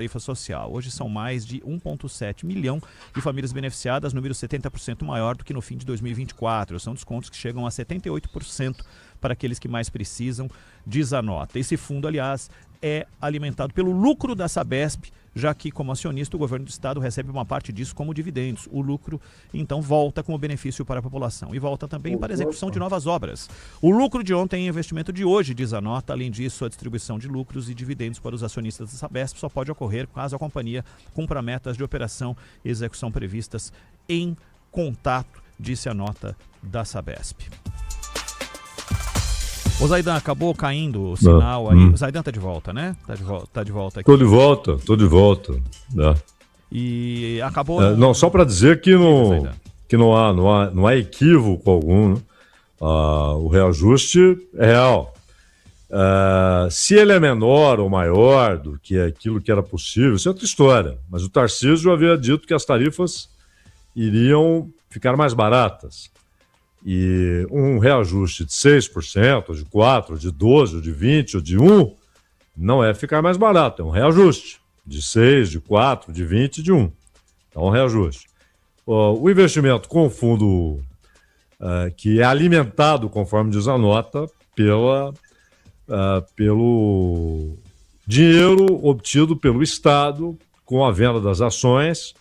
tarifa social. Hoje são mais de 1,7 milhão de famílias beneficiadas, número 70% maior do que no fim de 2024. São descontos que chegam a 78% para aqueles que mais precisam, diz a nota. Esse fundo, aliás, é alimentado pelo lucro da Sabesp, já que, como acionista, o governo do estado recebe uma parte disso como dividendos. O lucro, então, volta como benefício para a população e volta também para a execução de novas obras. O lucro de ontem é investimento de hoje, diz a nota. Além disso, a distribuição de lucros e dividendos para os acionistas da Sabesp só pode ocorrer caso a companhia cumpra metas de operação e execução previstas em contato, disse a nota da Sabesp. O Zaidan, acabou caindo o sinal aí. O Zaidan tá de volta, né? Tá de volta aqui. Tô de volta. E acabou... Não, só para dizer que não há equívoco algum, né? O reajuste é real. Se ele é menor ou maior do que aquilo que era possível, isso é outra história. Mas o Tarcísio havia dito que as tarifas iriam ficar mais baratas. E um reajuste de 6%, de 4%, de 12%, de 20%, ou de 1%, não é ficar mais barato, é um reajuste de 6%, de 4%, de 20% e de 1%. Então, um reajuste. O investimento com o fundo, que é alimentado, conforme diz a nota, pelo dinheiro obtido pelo Estado com a venda das ações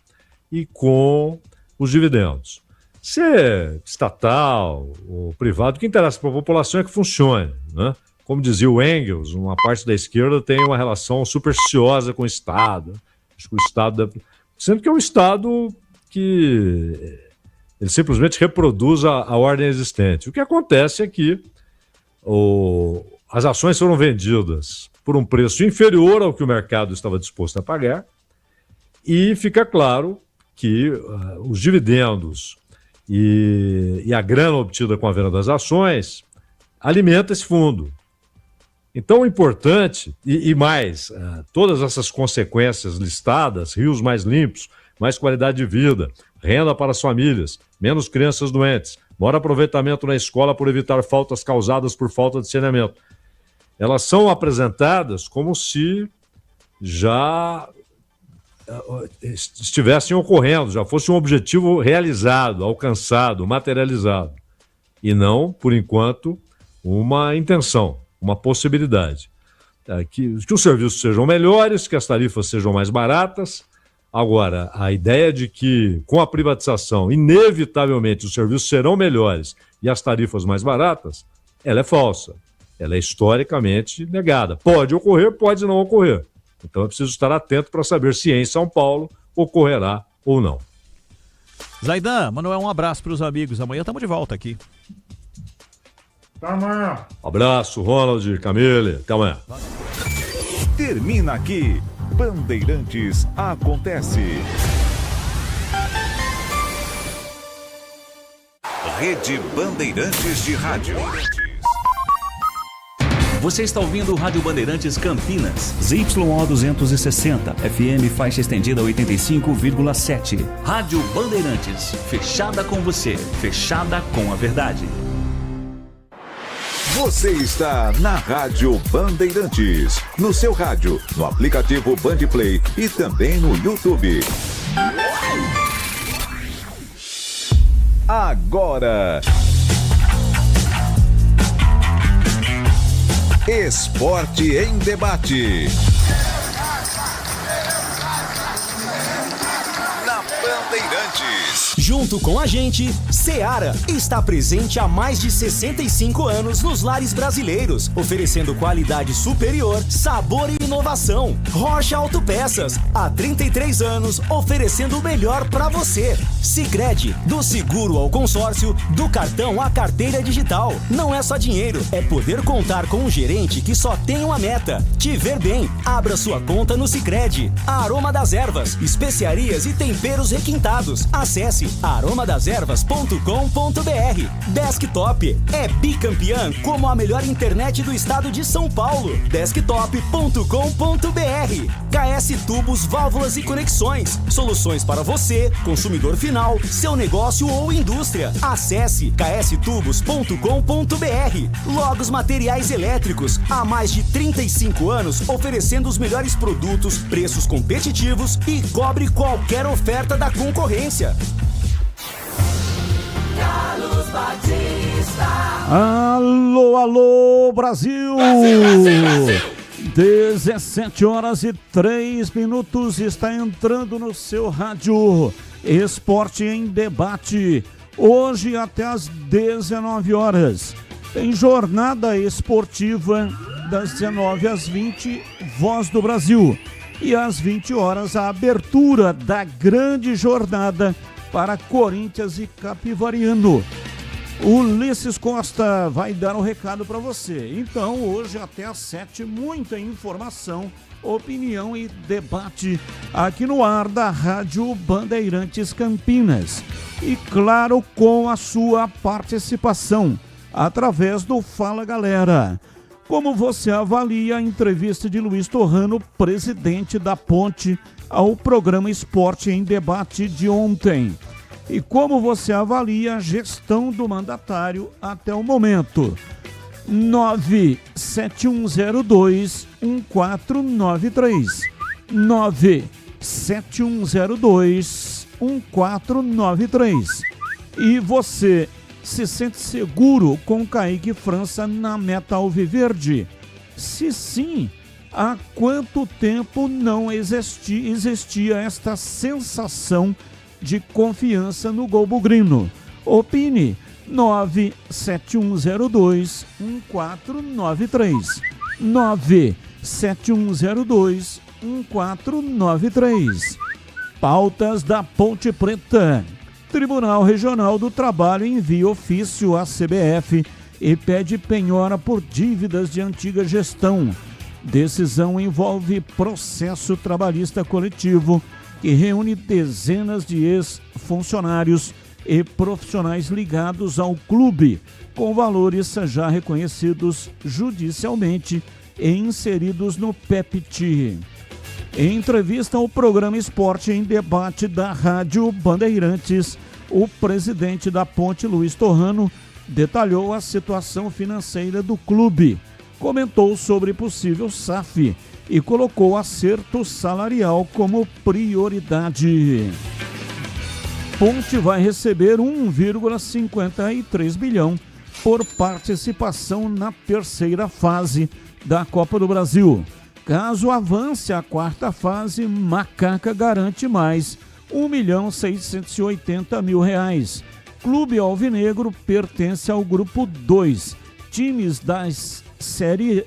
e com os dividendos. Se é estatal ou privado, o que interessa para a população é que funcione, né? Como dizia o Engels, uma parte da esquerda tem uma relação supersticiosa com o Estado. Acho que o Estado... Sendo que é um Estado que ele simplesmente reproduz a ordem existente. O que acontece é que as ações foram vendidas por um preço inferior ao que o mercado estava disposto a pagar e fica claro que os dividendos e a grana obtida com a venda das ações alimenta esse fundo. Então, o importante, e mais, todas essas consequências listadas, rios mais limpos, mais qualidade de vida, renda para as famílias, menos crianças doentes, maior aproveitamento na escola por evitar faltas causadas por falta de saneamento, elas são apresentadas como se já estivessem ocorrendo, já fosse um objetivo realizado, alcançado, materializado. E não, por enquanto, uma intenção, uma possibilidade. Que os serviços sejam melhores, que as tarifas sejam mais baratas. Agora, a ideia de que, com a privatização, inevitavelmente os serviços serão melhores e as tarifas mais baratas, ela é falsa. Ela é historicamente negada. Pode ocorrer, pode não ocorrer. Então é preciso estar atento para saber se em São Paulo ocorrerá ou não. Zaidan, Manuel, um abraço para os amigos. Amanhã estamos de volta aqui. Até amanhã. Abraço, Ronald, Camille. Até amanhã. Termina aqui. Bandeirantes Acontece. Rede Bandeirantes de Rádio. Você está ouvindo o Rádio Bandeirantes Campinas, ZYO 260, FM faixa estendida 85,7. Rádio Bandeirantes, fechada com você, fechada com a verdade. Você está na Rádio Bandeirantes, no seu rádio, no aplicativo Bandplay e também no YouTube. Agora... Esporte em Debate. Na Bandeirantes. Junto com a gente, Seara está presente há mais de 65 anos nos lares brasileiros, oferecendo qualidade superior, sabor e inovação. Rocha Autopeças, há 33 anos, oferecendo o melhor para você. Sicredi, do seguro ao consórcio, do cartão à carteira digital. Não é só dinheiro, é poder contar com um gerente que só tem uma meta: te ver bem. Abra sua conta no Sicredi. Aroma das ervas, especiarias e temperos requintados. Acesse aromadeservas.com.br. Desktop é bicampeã como a melhor internet do estado de São Paulo. Desktop.com.br. KS Tubos, Válvulas e Conexões. Soluções para você, consumidor final, seu negócio ou indústria. Acesse kstubos.com.br. Logos Materiais Elétricos. Há mais de 35 anos oferecendo os melhores produtos, preços competitivos e cobre qualquer oferta da concorrência. Carlos Batista. Alô, alô, Brasil! 17h03 está entrando no seu rádio Esporte em Debate. Hoje até às 19 horas. Tem jornada esportiva das 19 às 20, Voz do Brasil. E às 20 horas a abertura da grande jornada para Corinthians e Capivariano. O Ulisses Costa vai dar um recado para você. Então, hoje até às 7, muita informação, opinião e debate aqui no ar da Rádio Bandeirantes Campinas. E claro, com a sua participação, através do Fala Galera. Como você avalia a entrevista de Luiz Torrano, presidente da Ponte, ao programa Esporte em Debate de ontem? E como você avalia a gestão do mandatário até o momento? 97102-1493. 97102-1493. E você se sente seguro com Kaique França na meta alviverde? Se sim, há quanto tempo não existia esta sensação de confiança no gol bugrino? Opine. 97102-1493. 97102-1493. Pautas da Ponte Preta. Tribunal Regional do Trabalho envia ofício à CBF e pede penhora por dívidas de antiga gestão. Decisão envolve processo trabalhista coletivo que reúne dezenas de ex-funcionários e profissionais ligados ao clube, com valores já reconhecidos judicialmente e inseridos no PEPT. Em entrevista ao programa Esporte em Debate da Rádio Bandeirantes, o presidente da Ponte, Luiz Torrano, detalhou a situação financeira do clube, comentou sobre possível SAF e colocou acerto salarial como prioridade. Ponte vai receber 1,53 bilhão por participação na terceira fase da Copa do Brasil. Caso avance a quarta fase, Macaca garante mais R$1.680.000. Clube Alvinegro pertence ao grupo 2, times das séries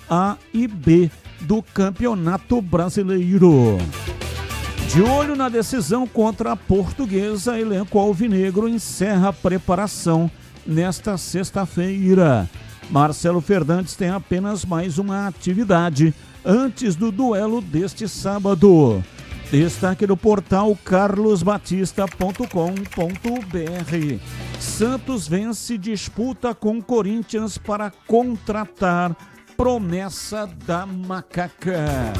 A e B do Campeonato Brasileiro. De olho na decisão contra a Portuguesa, elenco alvinegro encerra a preparação nesta sexta-feira. Marcelo Fernandes tem apenas mais uma atividade antes do duelo deste sábado. Destaque do portal carlosbatista.com.br. Santos vence disputa com Corinthians para contratar promessa da Macaca.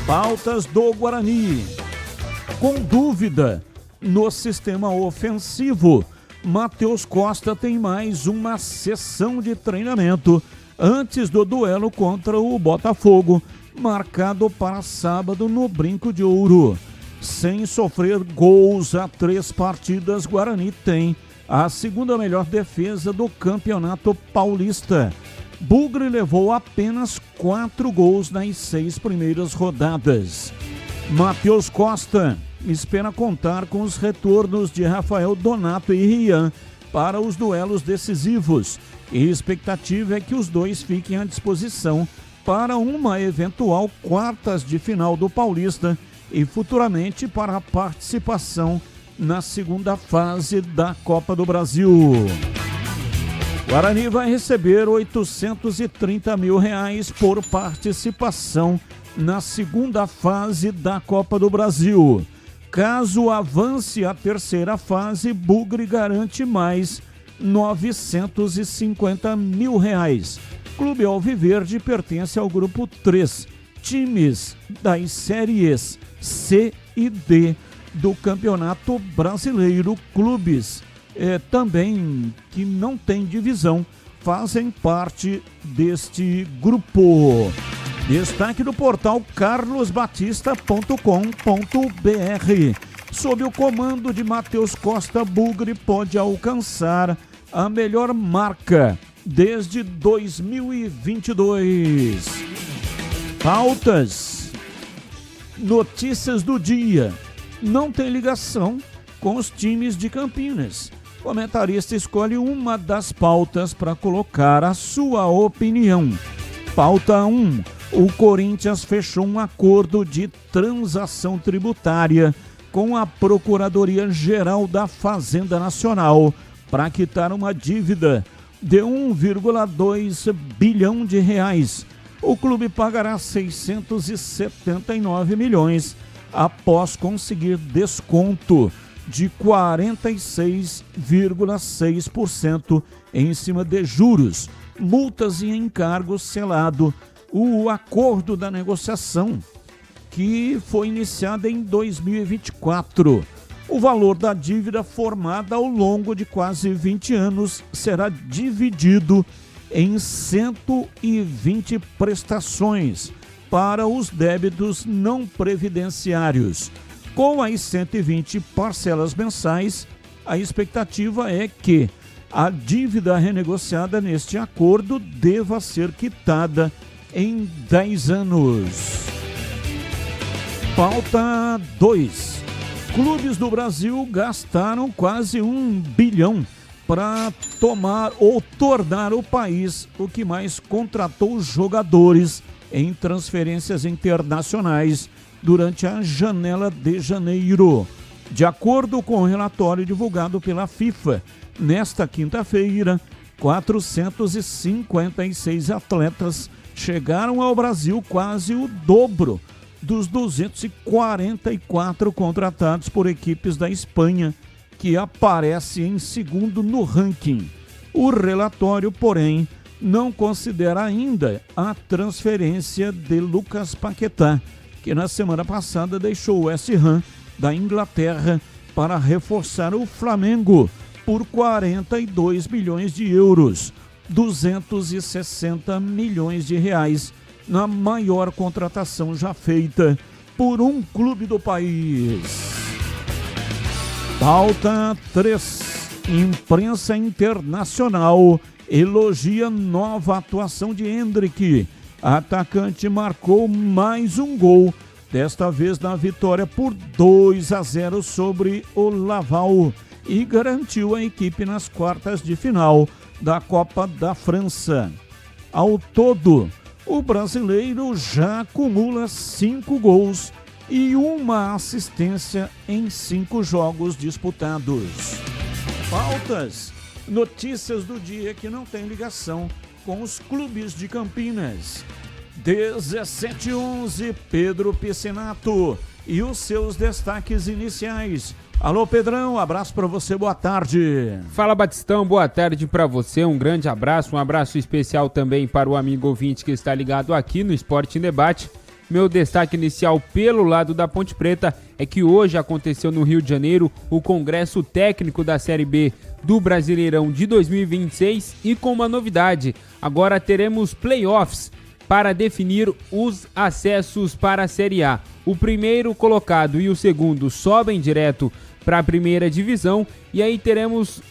Pautas do Guarani. Com dúvida no sistema ofensivo, Matheus Costa tem mais uma sessão de treinamento antes do duelo contra o Botafogo, marcado para sábado no Brinco de Ouro. Sem sofrer gols há 3 partidas, Guarani tem a segunda melhor defesa do Campeonato Paulista. Bugre levou apenas 4 gols nas 6 primeiras rodadas. Matheus Costa espera contar com os retornos de Rafael Donato e Rian para os duelos decisivos. E a expectativa é que os dois fiquem à disposição para uma eventual quartas de final do Paulista e futuramente para a participação na segunda fase da Copa do Brasil. Guarani vai receber R$830.000 por participação na segunda fase da Copa do Brasil. Caso avance a terceira fase, Bugre garante mais R$950 mil. Clube Alviverde pertence ao grupo 3, times das séries C e D do Campeonato Brasileiro. Clubes também que não tem divisão fazem parte deste grupo. Destaque do portal carlosbatista.com.br. Sob o comando de Matheus Costa, Bugre pode alcançar a melhor marca desde 2022. Pautas. Notícias do dia. Não tem ligação com os times de Campinas. O comentarista escolhe uma das pautas para colocar a sua opinião. Pauta 1. O Corinthians fechou um acordo de transação tributária com a Procuradoria-Geral da Fazenda Nacional para quitar uma dívida de 1,2 bilhão de reais. O clube pagará 679 milhões após conseguir desconto de 46,6% em cima de juros, multas e encargos selado o acordo da negociação, que foi iniciada em 2024. O valor da dívida formada ao longo de quase 20 anos será dividido em 120 prestações para os débitos não previdenciários. Com as 120 parcelas mensais, a expectativa é que a dívida renegociada neste acordo deva ser quitada em 10 anos. Pauta 2. Clubes do Brasil gastaram quase 1 bilhão para tornar o país o que mais contratou jogadores em transferências internacionais durante a janela de janeiro. De acordo com o relatório divulgado pela FIFA, nesta quinta-feira, 456 atletas chegaram ao Brasil, quase o dobro dos 244 contratados por equipes da Espanha, que aparece em segundo no ranking. O relatório, porém, não considera ainda a transferência de Lucas Paquetá, que na semana passada deixou o West Ham da Inglaterra para reforçar o Flamengo por 42 milhões de euros, 260 milhões de reais, na maior contratação já feita por um clube do país. Pauta 3. Imprensa internacional elogia nova atuação de Endrick. Atacante marcou mais um gol, desta vez na vitória por 2-0 sobre o Laval, e garantiu a equipe nas quartas de final da Copa da França. Ao todo, o brasileiro já acumula 5 gols e uma assistência em 5 jogos disputados. Pautas, notícias do dia que não tem ligação com os clubes de Campinas. 17:11, Pedro Piscinato e os seus destaques iniciais. Alô, Pedrão, abraço para você, boa tarde. Fala, Batistão, boa tarde para você, um grande abraço, um abraço especial também para o amigo ouvinte que está ligado aqui no Esporte em Debate. Meu destaque inicial pelo lado da Ponte Preta é que hoje aconteceu no Rio de Janeiro o Congresso Técnico da Série B do Brasileirão de 2026 e com uma novidade, agora teremos playoffs para definir os acessos para a Série A. O primeiro colocado e o segundo sobem direto para a primeira divisão e aí teremos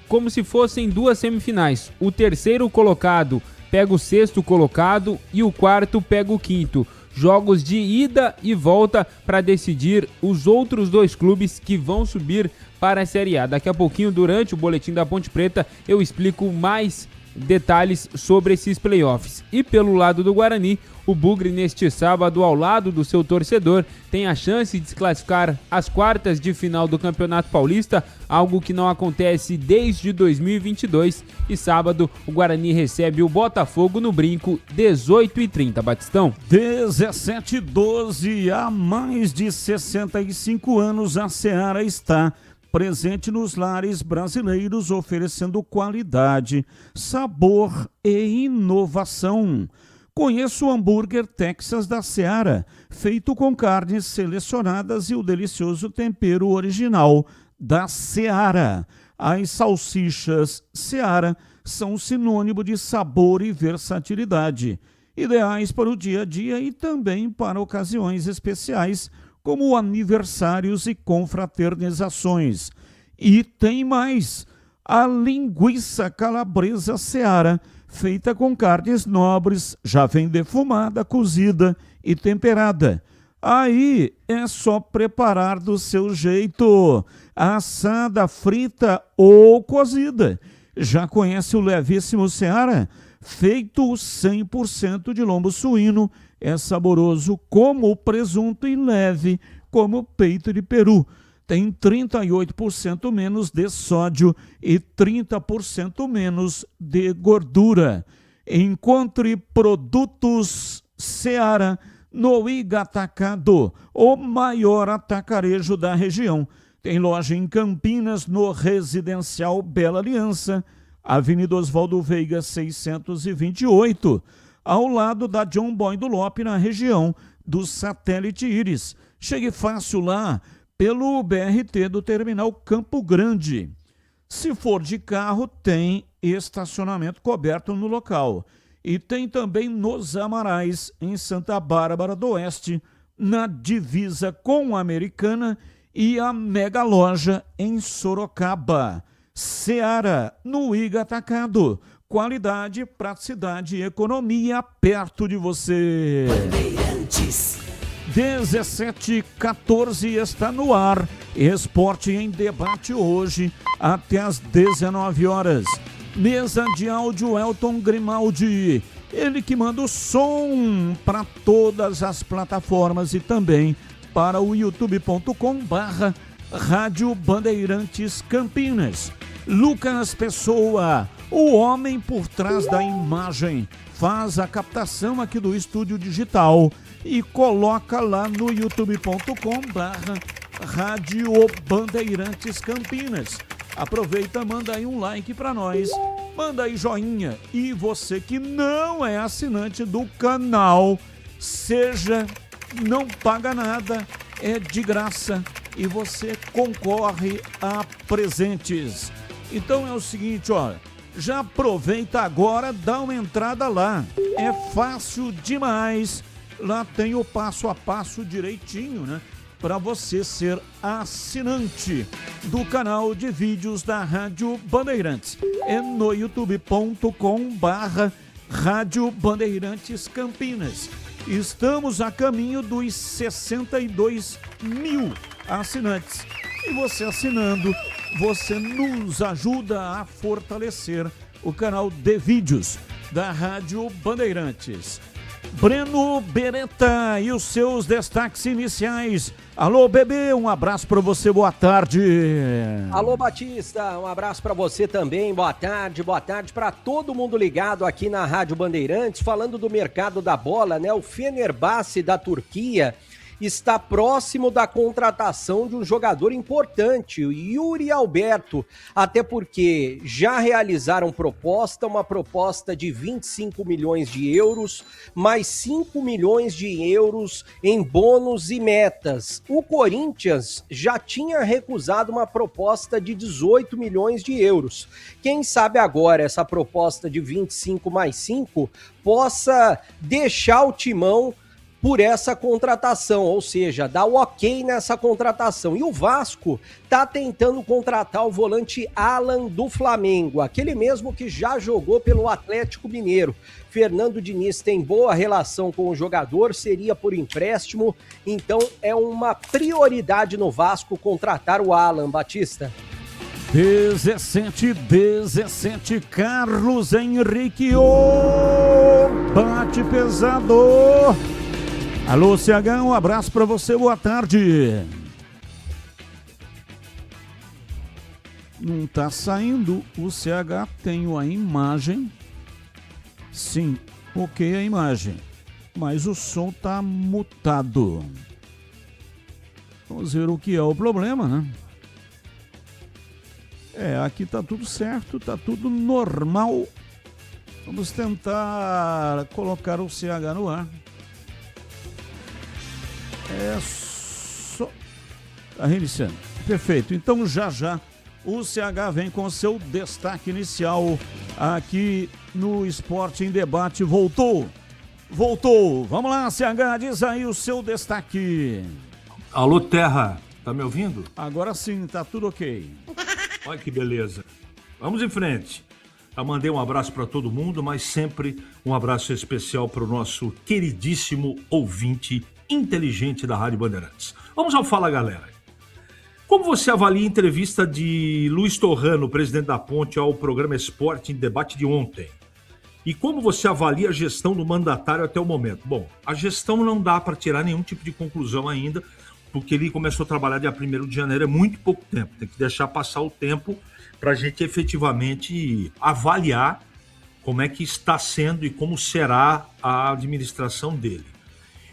como se fossem 2 semifinais. O terceiro colocado pega o sexto colocado e o quarto pega o quinto. Jogos de ida e volta para decidir os outros 2 clubes que vão subir para a Série A. Daqui a pouquinho, durante o Boletim da Ponte Preta, eu explico mais detalhes sobre esses playoffs. E pelo lado do Guarani, o Bugre neste sábado, ao lado do seu torcedor, tem a chance de se classificar às quartas de final do Campeonato Paulista, algo que não acontece desde 2022. E sábado, o Guarani recebe o Botafogo no Brinco, 18h30, Batistão. 17h12, há mais de 65 anos a Seara está presente nos lares brasileiros, oferecendo qualidade, sabor e inovação. Conheça o hambúrguer Texas da Seara, feito com carnes selecionadas e o delicioso tempero original da Seara. As salsichas Seara são sinônimo de sabor e versatilidade, ideais para o dia a dia e também para ocasiões especiais, como aniversários e confraternizações. E tem mais, a linguiça calabresa Seara, feita com carnes nobres, já vem defumada, cozida e temperada. Aí é só preparar do seu jeito, assada, frita ou cozida. Já conhece o levíssimo Seara? Feito 100% de lombo suíno, é saboroso como o presunto e leve como o peito de peru. Tem 38% menos de sódio e 30% menos de gordura. Encontre produtos Seara no Iga Atacado, o maior atacarejo da região. Tem loja em Campinas, no Residencial Bela Aliança, Avenida Oswaldo Veiga 628, ao lado da John Boy do Lope, na região do Satélite Íris. Chegue fácil lá pelo BRT do Terminal Campo Grande. Se for de carro, tem estacionamento coberto no local. E tem também nos Amarais, em Santa Bárbara do Oeste, na divisa com a Americana, e a Mega Loja em Sorocaba. Seara, no Iga Atacado. Qualidade, praticidade e economia perto de você. 17h14 está no ar. Esporte em debate hoje até às 19 horas. Mesa de áudio Elton Grimaldi. Ele que manda o som para todas as plataformas e também para o youtube.com/Rádio Bandeirantes Campinas. Lucas Pessoa, o homem por trás da imagem, faz a captação aqui do estúdio digital e coloca lá no youtube.com/Rádio Bandeirantes Campinas. Aproveita, manda aí um like para nós, manda aí joinha. E você que não é assinante do canal, seja, não paga nada, é de graça e você concorre a presentes. Então é o seguinte, ó, já aproveita agora, dá uma entrada lá, é fácil demais, lá tem o passo a passo direitinho, né, para você ser assinante do canal de vídeos da Rádio Bandeirantes. É no youtube.com/Rádio Bandeirantes Campinas. Estamos a caminho dos 62 mil assinantes. E você assinando, você nos ajuda a fortalecer o canal de vídeos da Rádio Bandeirantes. Breno Beretta e os seus destaques iniciais. Alô, bebê, um abraço para você, boa tarde. Alô, Batista, um abraço para você também, boa tarde para todo mundo ligado aqui na Rádio Bandeirantes, falando do mercado da bola, né? O Fenerbahçe da Turquia está próximo da contratação de um jogador importante, o Yuri Alberto, até porque já realizaram uma proposta de 25 milhões de euros, mais 5 milhões de euros em bônus e metas. O Corinthians já tinha recusado uma proposta de 18 milhões de euros. Quem sabe agora essa proposta de 25 mais 5 possa deixar o Timão por essa contratação, ou seja, dá o ok nessa contratação. E o Vasco tá tentando contratar o volante Alan do Flamengo, aquele mesmo que já jogou pelo Atlético Mineiro. Fernando Diniz tem boa relação com o jogador, seria por empréstimo, então é uma prioridade no Vasco contratar o Alan, Batista. 17, Carlos Henrique, bate pesado. Alô, CH, um abraço pra você, boa tarde. Não tá saindo o CH, tenho a imagem. Sim, ok a imagem, mas o som tá mutado. Vamos ver o que é o problema, né? Aqui tá tudo certo, tá tudo normal. Vamos tentar colocar o CH no ar. Tá reiniciando. Perfeito, então já o CH vem com seu destaque inicial aqui no Esporte em Debate. Voltou. Vamos lá, CH, diz aí o seu destaque. Alô, Terra, tá me ouvindo? Agora sim, tá tudo ok. Olha que beleza. Vamos em frente. Eu mandei um abraço para todo mundo, mas sempre um abraço especial para o nosso queridíssimo ouvinte inteligente da Rádio Bandeirantes. Vamos ao Fala, galera. Como você avalia a entrevista de Luiz Torrano, presidente da Ponte, ao programa Esporte em Debate de ontem? E como você avalia a gestão do mandatário até o momento? Bom, a gestão não dá para tirar nenhum tipo de conclusão ainda, porque ele começou a trabalhar dia 1º de janeiro, é muito pouco tempo. Tem que deixar passar o tempo para a gente efetivamente avaliar como é que está sendo e como será a administração dele.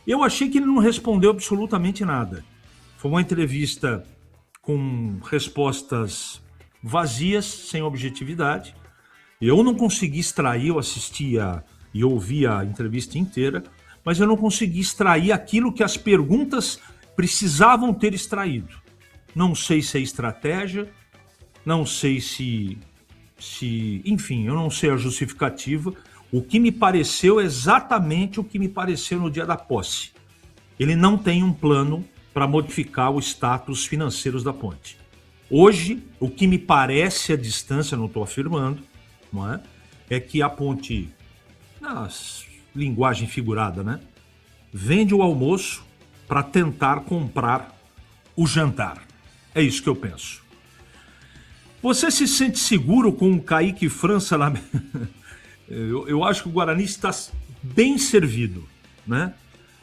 Eu achei que ele não respondeu absolutamente nada. Foi uma entrevista com respostas vazias, sem objetividade. Eu não consegui extrair, eu assistia e ouvi a entrevista inteira, mas eu não consegui extrair aquilo que as perguntas precisavam ter extraído. Não sei se é estratégia, não sei se enfim, eu não sei a justificativa. O que me pareceu é exatamente o que me pareceu no dia da posse. Ele não tem um plano para modificar o status financeiros da Ponte. Hoje, o que me parece à distância, não estou afirmando, não é? É que a Ponte, na linguagem figurada, né, vende o almoço para tentar comprar o jantar. É isso que eu penso. Você se sente seguro com o Kaique França na... Eu acho que o Guarani está bem servido, né?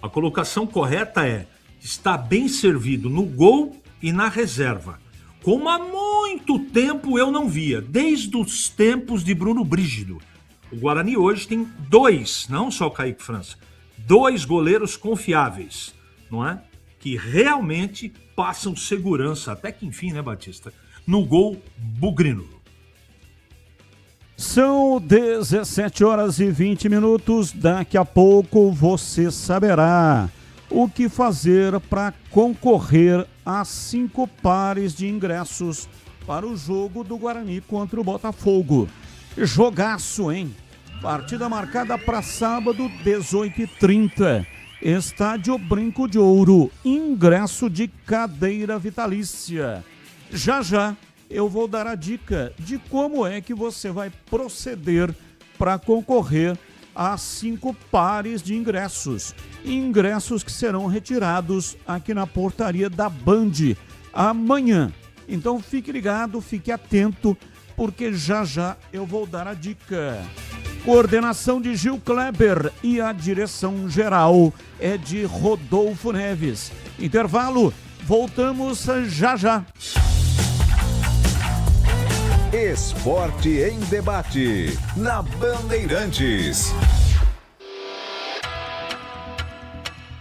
A colocação correta é: está bem servido no gol e na reserva. Como há muito tempo eu não via, desde os tempos de Bruno Brígido. O Guarani hoje tem dois, não só o Kaique França, dois goleiros confiáveis, não é? Que realmente passam segurança, até que enfim, né, Batista? No gol bugrino. São 17h20. Daqui a pouco você saberá o que fazer para concorrer a 5 pares de ingressos para o jogo do Guarani contra o Botafogo. Jogaço, hein? Partida marcada para sábado, 18h30. Estádio Brinco de Ouro. Ingresso de cadeira vitalícia. Já eu vou dar a dica de como é que você vai proceder para concorrer a 5 pares de ingressos. Ingressos que serão retirados aqui na portaria da Band amanhã. Então fique ligado, fique atento, porque já eu vou dar a dica. Coordenação de Gil Kleber e a direção geral é de Rodolfo Neves. Intervalo, voltamos já. Esporte em Debate, na Bandeirantes.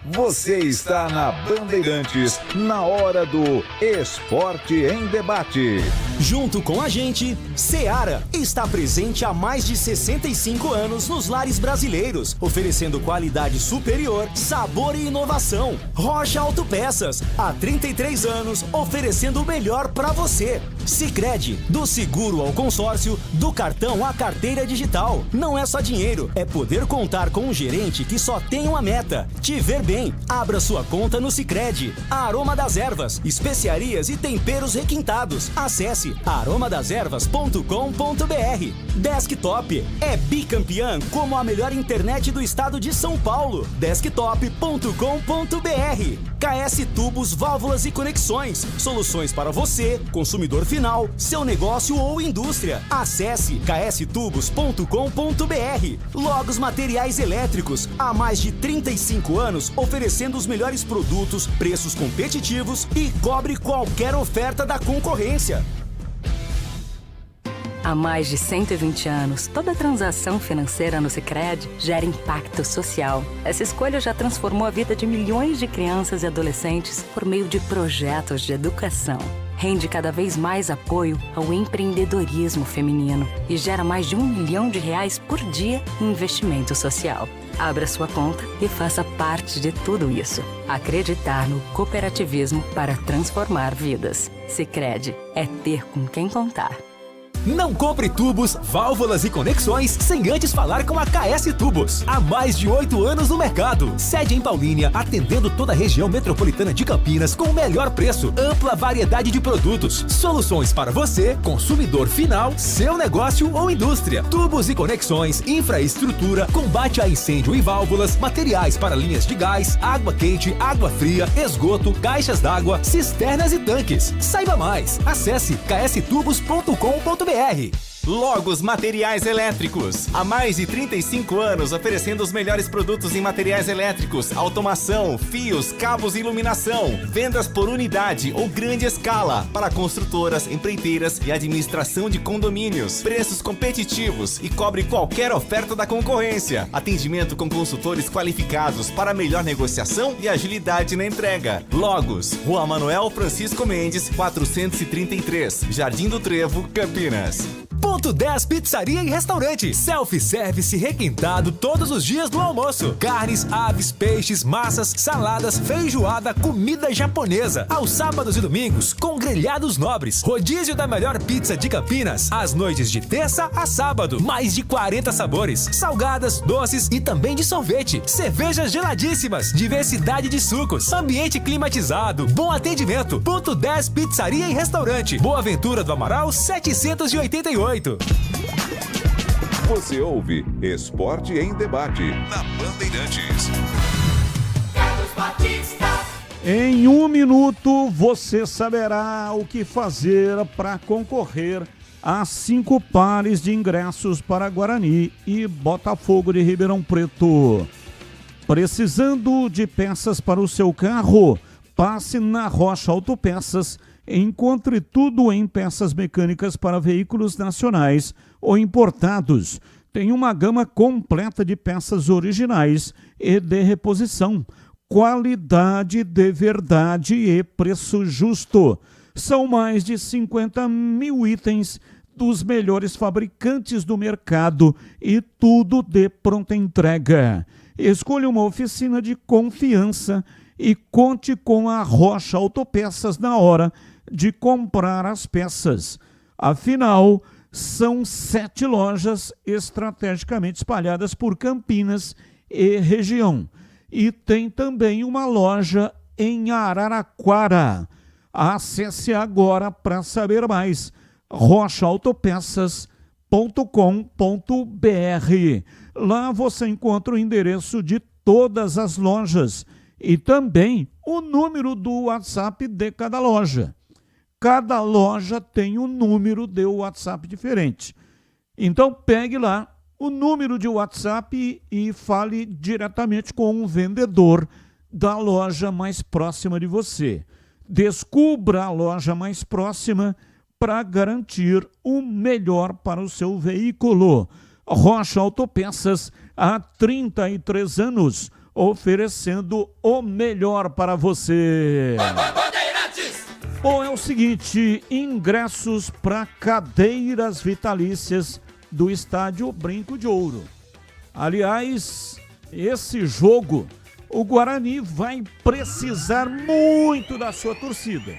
Você está na Bandeirantes, na hora do Esporte em Debate. Junto com a gente, Seara está presente há mais de 65 anos nos lares brasileiros, oferecendo qualidade superior, sabor e inovação. Rocha Autopeças, há 33 anos, oferecendo o melhor para você. Sicredi, do seguro ao consórcio, do cartão à carteira digital. Não é só dinheiro, é poder contar com um gerente que só tem uma meta: te ver bem. Abra sua conta no Sicredi. Aroma das Ervas, especiarias e temperos requintados. Acesse aromadeservas.com.br. Desktop é bicampeã como a melhor internet do estado de São Paulo. Desktop.com.br. KS Tubos, Válvulas e Conexões. Soluções para você, consumidor final final, seu negócio ou indústria. Acesse kstubos.com.br. Logos Materiais Elétricos, há mais de 35 anos oferecendo os melhores produtos, preços competitivos e cobre qualquer oferta da concorrência. Há mais de 120 anos, toda transação financeira no Sicredi gera impacto social. Essa escolha já transformou a vida de milhões de crianças e adolescentes por meio de projetos de educação. Rende cada vez mais apoio ao empreendedorismo feminino e gera mais de R$1 milhão por dia em investimento social. Abra sua conta e faça parte de tudo isso. Acreditar no cooperativismo para transformar vidas. Sicredi é ter com quem contar. Não compre tubos, válvulas e conexões sem antes falar com a KS Tubos. Há mais de 8 anos no mercado. Sede em Paulínia, atendendo toda a região metropolitana de Campinas com o melhor preço, ampla variedade de produtos, soluções para você, consumidor final, seu negócio ou indústria. Tubos e conexões, infraestrutura, combate a incêndio e válvulas, materiais para linhas de gás, água quente, água fria, esgoto, caixas d'água, cisternas e tanques. Saiba mais. Acesse kstubos.com.br. Logos Materiais Elétricos. Há mais de 35 anos oferecendo os melhores produtos em materiais elétricos, automação, fios, cabos e iluminação. Vendas por unidade ou grande escala para construtoras, empreiteiras e administração de condomínios. Preços competitivos e cobre qualquer oferta da concorrência. Atendimento com consultores qualificados para melhor negociação e agilidade na entrega. Logos, Rua Manuel Francisco Mendes, 433, Jardim do Trevo, Campinas. Ponto 10 Pizzaria e Restaurante. Self-service requintado todos os dias do almoço. Carnes, aves, peixes, massas, saladas, feijoada, comida japonesa. Aos sábados e domingos, com grelhados nobres. Rodízio da melhor pizza de Campinas. Às noites de terça a sábado. Mais de 40 sabores. Salgadas, doces e também de sorvete. Cervejas geladíssimas. Diversidade de sucos. Ambiente climatizado. Bom atendimento. Ponto 10 Pizzaria e Restaurante. Boa Ventura do Amaral 788. Você ouve Esporte em Debate na Bandeirantes. Em 1 minuto você saberá o que fazer para concorrer a 5 pares de ingressos para Guarani e Botafogo de Ribeirão Preto. Precisando de peças para o seu carro? Passe na Rocha Autopeças. Encontre tudo em peças mecânicas para veículos nacionais ou importados. Tem uma gama completa de peças originais e de reposição. Qualidade de verdade e preço justo. São mais de 50 mil itens dos melhores fabricantes do mercado e tudo de pronta entrega. Escolha uma oficina de confiança e conte com a Rocha Autopeças na hora de comprar as peças. Afinal, são 7 lojas estrategicamente espalhadas por Campinas e região. E tem também uma loja em Araraquara. Acesse agora para saber mais. rochaautopeças.com.br. Lá você encontra o endereço de todas as lojas e também o número do WhatsApp de cada loja. Cada loja tem um número de WhatsApp diferente. Então pegue lá o número de WhatsApp e fale diretamente com um vendedor da loja mais próxima de você. Descubra a loja mais próxima para garantir o melhor para o seu veículo. Rocha Autopeças, há 33 anos, oferecendo o melhor para você. Bom, é o seguinte, ingressos para cadeiras vitalícias do estádio Brinco de Ouro. Aliás, esse jogo, o Guarani vai precisar muito da sua torcida.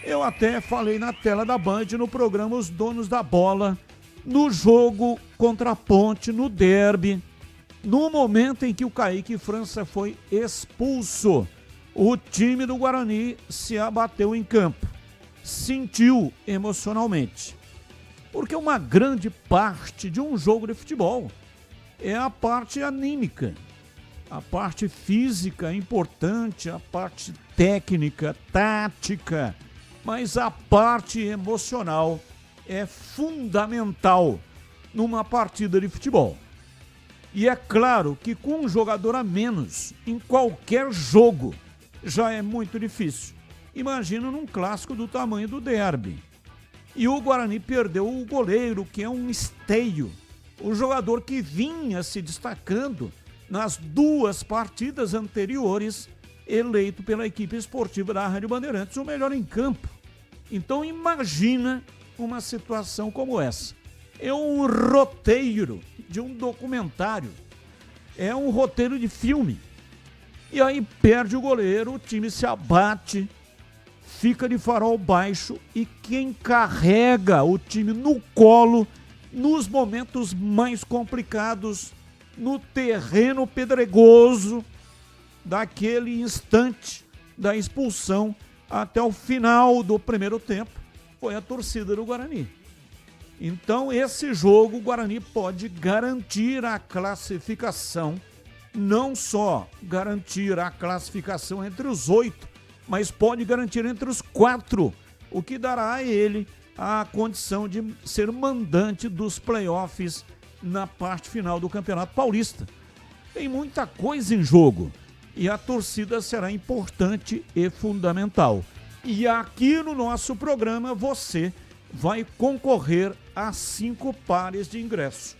Eu até falei na tela da Band no programa Os Donos da Bola, no jogo contra a Ponte, no derby, no momento em que o Kaique França foi expulso. O time do Guarani se abateu em campo, sentiu emocionalmente. Porque uma grande parte de um jogo de futebol é a parte anímica. A parte física é importante, a parte técnica, tática mas a parte emocional é fundamental numa partida de futebol. E é claro que com um jogador a menos em qualquer jogo já é muito difícil. Imagina num clássico do tamanho do derby. E o Guarani perdeu o goleiro, que é um esteio, o jogador que vinha se destacando nas 2 partidas anteriores, eleito pela equipe esportiva da Rádio Bandeirantes o melhor em campo. Então imagina uma situação como essa. É um roteiro de um documentário, é um roteiro de filme. E aí perde o goleiro, o time se abate, fica de farol baixo, e quem carrega o time no colo nos momentos mais complicados, no terreno pedregoso, daquele instante da expulsão até o final do primeiro tempo, foi a torcida do Guarani. Então, esse jogo, o Guarani pode garantir a classificação, não só garantir a classificação entre os 8, mas pode garantir entre os 4, o que dará a ele a condição de ser mandante dos playoffs na parte final do Campeonato Paulista. Tem muita coisa em jogo e a torcida será importante e fundamental. E aqui no nosso programa você vai concorrer a 5 pares de ingresso.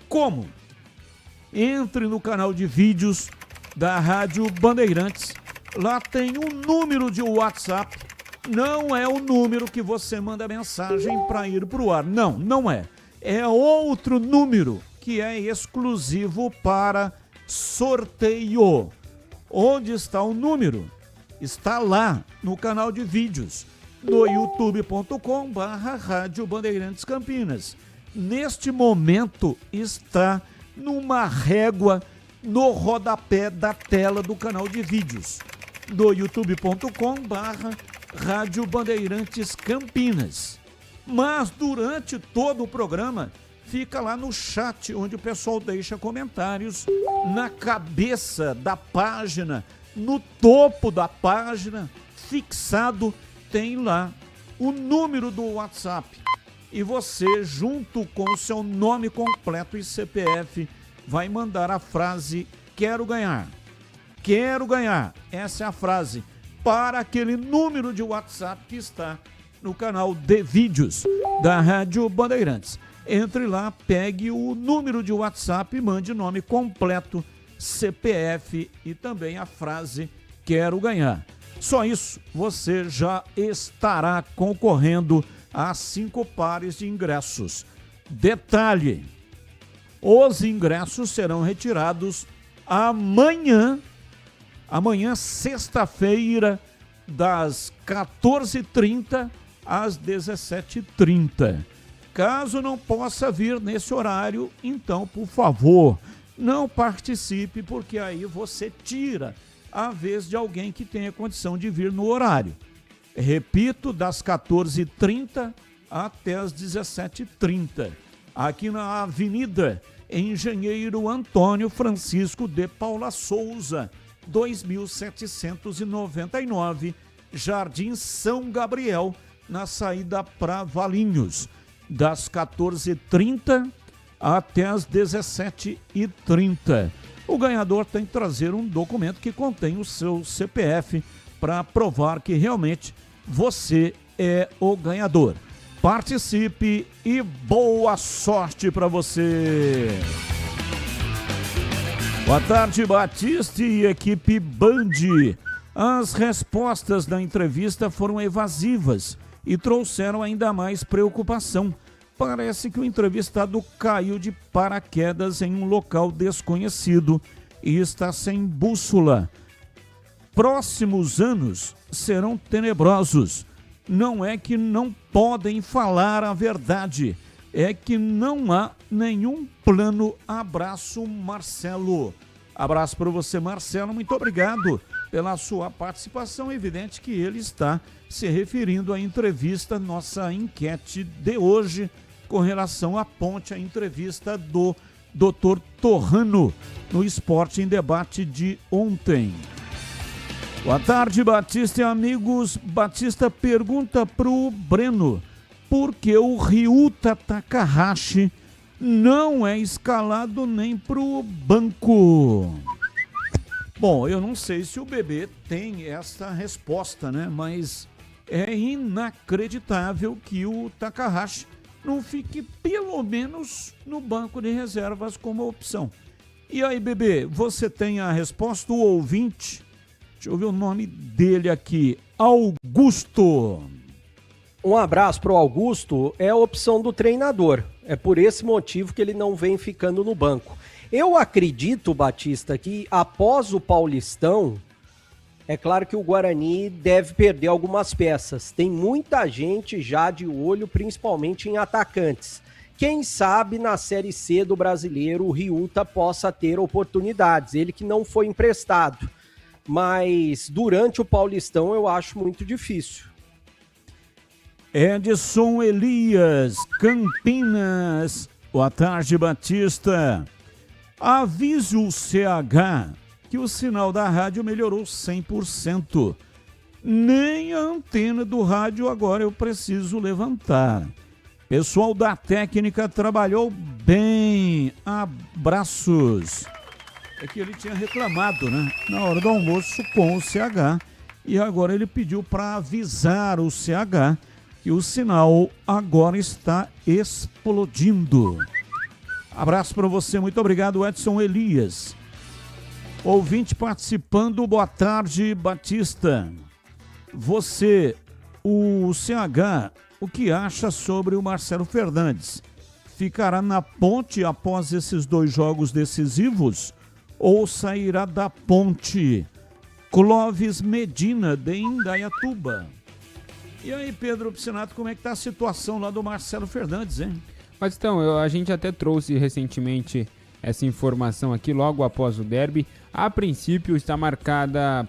Como? Entre no canal de vídeos da Rádio Bandeirantes. Lá tem um número de WhatsApp. Não é o número que você manda mensagem para ir para o ar. Não, não é. É outro número que é exclusivo para sorteio. Onde está o número? Está lá no canal de vídeos, no youtube.com/Rádio Bandeirantes Campinas. Neste momento está numa régua no rodapé da tela do canal de vídeos, no youtube.com/Rádio Bandeirantes Campinas. Mas durante todo o programa fica lá no chat, onde o pessoal deixa comentários, na cabeça da página, no topo da página, fixado, tem lá o número do WhatsApp. E você, junto com o seu nome completo e CPF, vai mandar a frase "Quero ganhar". Quero ganhar. Essa é a frase para aquele número de WhatsApp que está no canal de vídeos da Rádio Bandeirantes. Entre lá, pegue o número de WhatsApp e mande nome completo, CPF e também a frase "Quero ganhar". Só isso, você já estará concorrendo a 5 pares de ingressos. Detalhe: os ingressos serão retirados amanhã, sexta-feira, das 14h30 às 17h30. Caso não possa vir nesse horário, então, por favor, não participe, porque aí você tira a vez de alguém que tenha condição de vir no horário. Repito, das 14h30 até as 17h30, aqui na Avenida Engenheiro Antônio Francisco de Paula Souza, 2799, Jardim São Gabriel, na saída para Valinhos, das 14h30 até as 17h30. O ganhador tem que trazer um documento que contém o seu CPF para provar que realmente você é o ganhador. Participe e boa sorte para você! Boa tarde, Batista e equipe Band. As respostas da entrevista foram evasivas e trouxeram ainda mais preocupação. Parece que o entrevistado caiu de paraquedas em um local desconhecido e está sem bússola. Próximos anos serão tenebrosos. Não é que não podem falar a verdade, é que não há nenhum plano. Abraço, Marcelo. Abraço para você, Marcelo. Muito obrigado pela sua participação. É evidente que ele está se referindo à entrevista, nossa enquete de hoje, com relação à ponte, a entrevista do Dr. Torrano no Esporte em Debate de ontem. Boa tarde, Batista e amigos. Batista pergunta pro Breno por que o Ryuta Takahashi não é escalado nem pro banco. Bom, eu não sei se o bebê tem essa resposta, né? Mas é inacreditável que o Takahashi não fique pelo menos no banco de reservas como opção. E aí, bebê, você tem a resposta? O ouvinte, deixa eu ver o nome dele aqui, Augusto. Um abraço para o Augusto, é a opção do treinador. É por esse motivo que ele não vem ficando no banco. Eu acredito, Batista, que após o Paulistão, é claro que o Guarani deve perder algumas peças. Tem muita gente já de olho, principalmente em atacantes. Quem sabe na Série C do Brasileiro o Ryuta possa ter oportunidades, ele que não foi emprestado. Mas durante o Paulistão eu acho muito difícil. Edson Elias, Campinas. Boa tarde, Batista. Avise o CH que o sinal da rádio melhorou 100%. Nem a antena do rádio agora eu preciso levantar. Pessoal da técnica trabalhou bem. Abraços. É que ele tinha reclamado, né? Na hora do almoço com o CH. E agora ele pediu para avisar o CH que o sinal agora está explodindo. Abraço para você, muito obrigado, Edson Elias. Ouvinte participando, boa tarde, Batista. Você, o CH, o que acha sobre o Marcelo Fernandes? Ficará na Ponte após esses 2 jogos decisivos ou sairá da Ponte? Clóvis Medina, de Indaiatuba. E aí, Pedro Piscinato, como é que tá a situação lá do Marcelo Fernandes, hein? Mas então, a gente até trouxe recentemente essa informação aqui logo após o derby. A princípio está